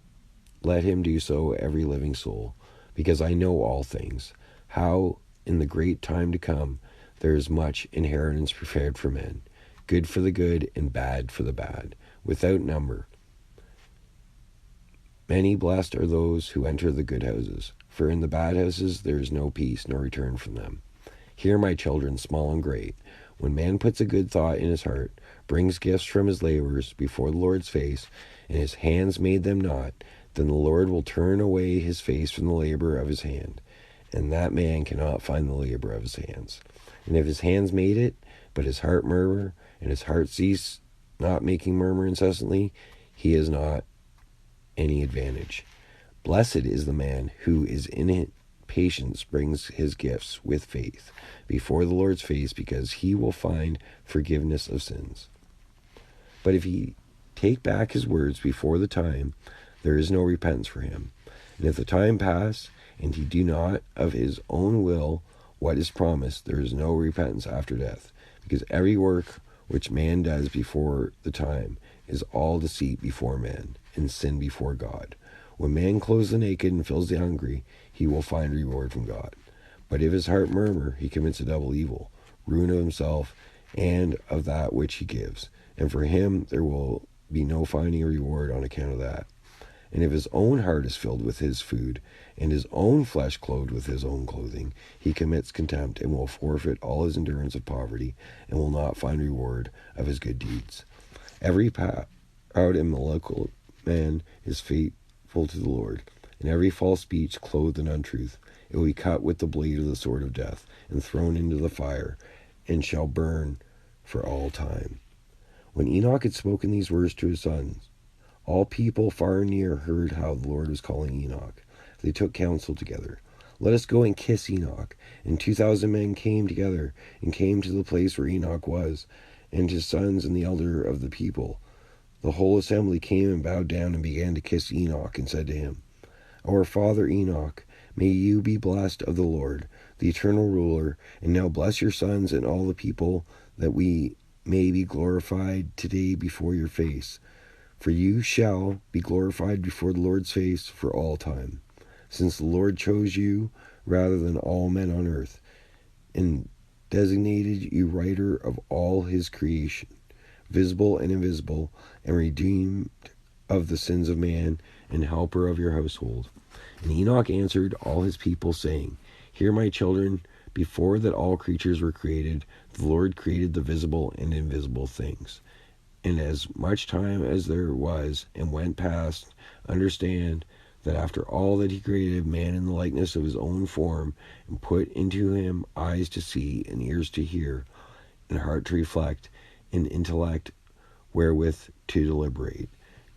let him do so every living soul, because I know all things, how in the great time to come there is much inheritance prepared for men, good for the good and bad for the bad, without number. Many blessed are those who enter the good houses, for in the bad houses there is no peace nor return from them. Hear, my children, small and great, when man puts a good thought in his heart, brings gifts from his labors before the Lord's face, and his hands made them not, then the Lord will turn away his face from the labor of his hand, and that man cannot find the labor of his hands. And if his hands made it, but his heart murmur, and his heart cease not making murmur incessantly, he has not any advantage. Blessed is the man who is in it patience brings his gifts with faith before the Lord's face, because he will find forgiveness of sins. But if he take back his words before the time, there is no repentance for him. And if the time pass, and he do not of his own will what is promised, there is no repentance after death, because every work which man does before the time is all deceit before men, and sin before God. When man clothes the naked and fills the hungry, he will find reward from God. But if his heart murmur, he commits a double evil, ruin of himself and of that which he gives. And for him there will be no finding a reward on account of that. And if his own heart is filled with his food, and his own flesh clothed with his own clothing, he commits contempt, and will forfeit all his endurance of poverty, and will not find reward of his good deeds. Every proud and malevolent man is faithful to the Lord, and every false speech clothed in untruth, it will be cut with the blade of the sword of death, and thrown into the fire, and shall burn for all time. When Enoch had spoken these words to his sons, all people far and near heard how the Lord was calling Enoch. They took counsel together. Let us go and kiss Enoch. And 2,000 men came together, and came to the place where Enoch was, and his sons and the elder of the people. The whole assembly came and bowed down and began to kiss Enoch, and said to him, Our father Enoch, may you be blessed of the Lord, the eternal ruler, and now bless your sons and all the people, that we may be glorified today before your face. For you shall be glorified before the Lord's face for all time, since the Lord chose you rather than all men on earth, and designated you writer of all his creation, visible and invisible, and redeemed of the sins of man, and helper of your household. And Enoch answered all his people, saying, Hear, my children, before that all creatures were created, the Lord created the visible and invisible things. And as much time as there was and went past, understand that after all that he created man in the likeness of his own form, and put into him eyes to see, and ears to hear, and heart to reflect, and intellect wherewith to deliberate.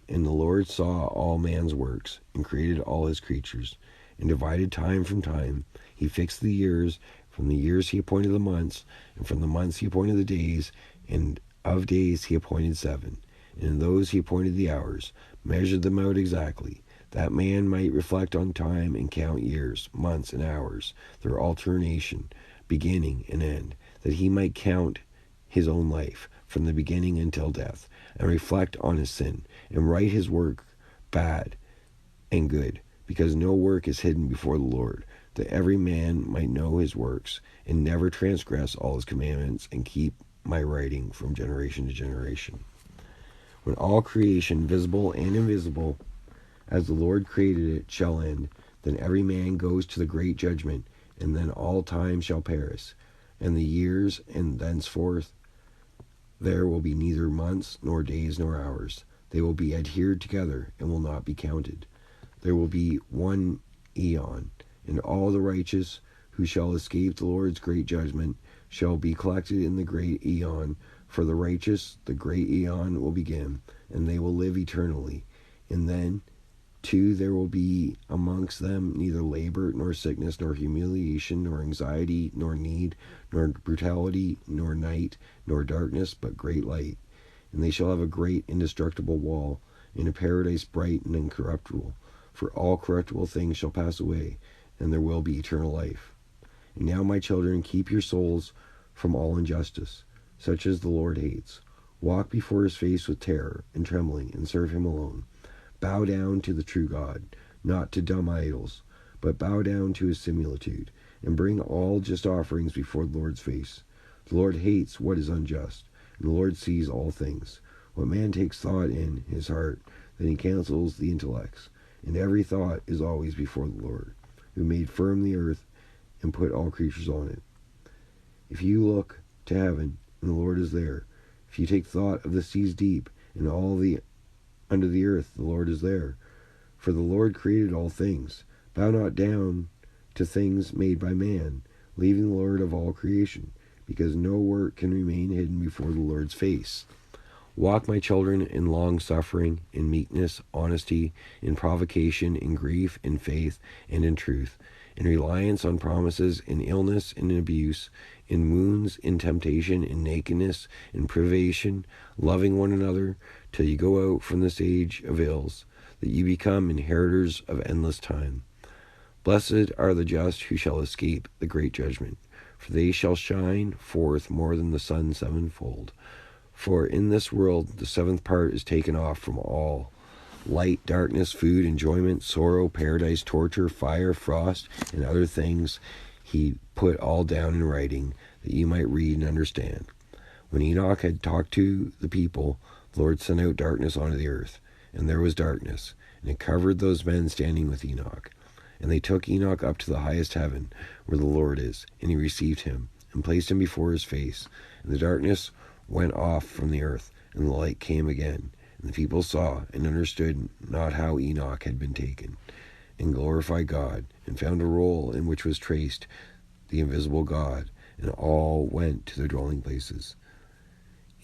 And the Lord saw all man's works, and created all his creatures, and divided time from time. He fixed the years, from the years he appointed the months, and from the months he appointed the days, and of days he appointed 7, and in those he appointed the hours, measured them out exactly, that man might reflect on time and count years, months, and hours, their alternation, beginning and end, that he might count his own life from the beginning until death, and reflect on his sin, and write his work bad and good, because no work is hidden before the Lord, that every man might know his works, and never transgress all his commandments, and keep my writing from generation to generation. When all creation, visible and invisible, as the Lord created it, shall end, then every man goes to the great judgment, and then all time shall perish, and the years, and thenceforth there will be neither months, nor days, nor hours. They will be adhered together, and will not be counted. There will be one eon, and all the righteous who shall escape the Lord's great judgment shall be collected in the great eon. For the righteous, the great eon will begin, and they will live eternally. And then, too, there will be amongst them neither labor, nor sickness, nor humiliation, nor anxiety, nor need, nor brutality, nor night, nor darkness, but great light. And they shall have a great indestructible wall, in a paradise bright and incorruptible. For all corruptible things shall pass away, and there will be eternal life. And now, my children, keep your souls from all injustice, such as the Lord hates. Walk before his face with terror and trembling, and serve him alone. Bow down to the true God, not to dumb idols, but bow down to his similitude, and bring all just offerings before the Lord's face. The Lord hates what is unjust, and the Lord sees all things. What man takes thought in his heart, then he counsels the intellects, and every thought is always before the Lord, who made firm the earth and put all creatures on it. If you look to heaven, and the Lord is there. If you take thought of the seas deep, and all the under the earth, the Lord is there. For the Lord created all things. Bow not down to things made by man, leaving the Lord of all creation, because no work can remain hidden before the Lord's face. Walk, my children, in long-suffering, in meekness, honesty, in provocation, in grief, in faith, and in truth. in reliance on promises, in illness, in abuse, in wounds, in temptation, in nakedness, in privation, loving one another, till you go out from this age of ills, that you become inheritors of endless time. Blessed are the just who shall escape the great judgment, for they shall shine forth more than the sun sevenfold. For in this world the seventh part is taken off from all. Light, darkness, food, enjoyment, sorrow, paradise, torture, fire, frost, and other things he put all down in writing, that you might read and understand. When Enoch had talked to the people, the Lord sent out darkness onto the earth, and there was darkness, and it covered those men standing with Enoch. And they took Enoch up to the highest heaven, where the Lord is, and he received him, and placed him before his face. And the darkness went off from the earth, and the light came again. And the people saw and understood not how Enoch had been taken, and glorified God, and found a roll in which was traced the invisible God, and all went to their dwelling places.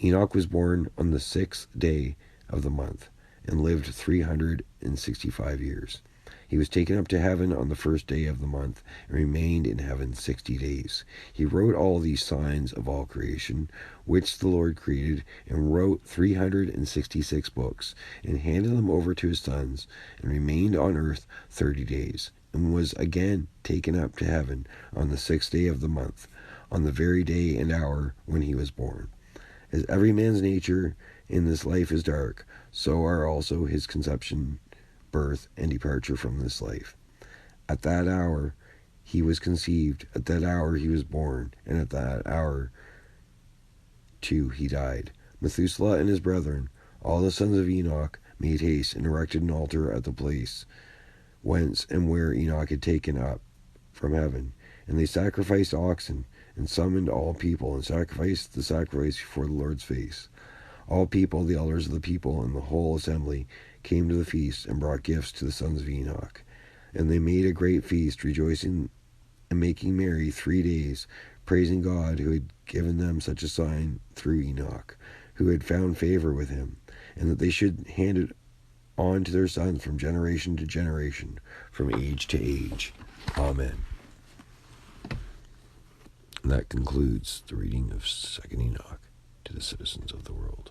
Enoch was born on the 6th day of the month, and lived 365 years. He was taken up to heaven on the 1st day of the month, and remained in heaven 60 days. He wrote all these signs of all creation, which the Lord created, and wrote 366 books, and handed them over to his sons, and remained on earth 30 days, and was again taken up to heaven on the 6th day of the month, on the very day and hour when he was born. As every man's nature in this life is dark, so are also his conception, birth, and departure from this life. At that hour he was conceived, at that hour he was born, and at that hour too he died. Methuselah and his brethren, all the sons of Enoch, made haste and erected an altar at the place whence and where Enoch had taken up from heaven. And they sacrificed oxen, and summoned all people, and sacrificed the sacrifice before the Lord's face. All people, the elders of the people, and the whole assembly came to the feast, and brought gifts to the sons of Enoch. And they made a great feast, rejoicing and making merry 3 days, praising God, who had given them such a sign through Enoch, who had found favor with him, and that they should hand it on to their sons from generation to generation, from age to age. Amen. And that concludes the reading of 2nd Enoch to the citizens of the world.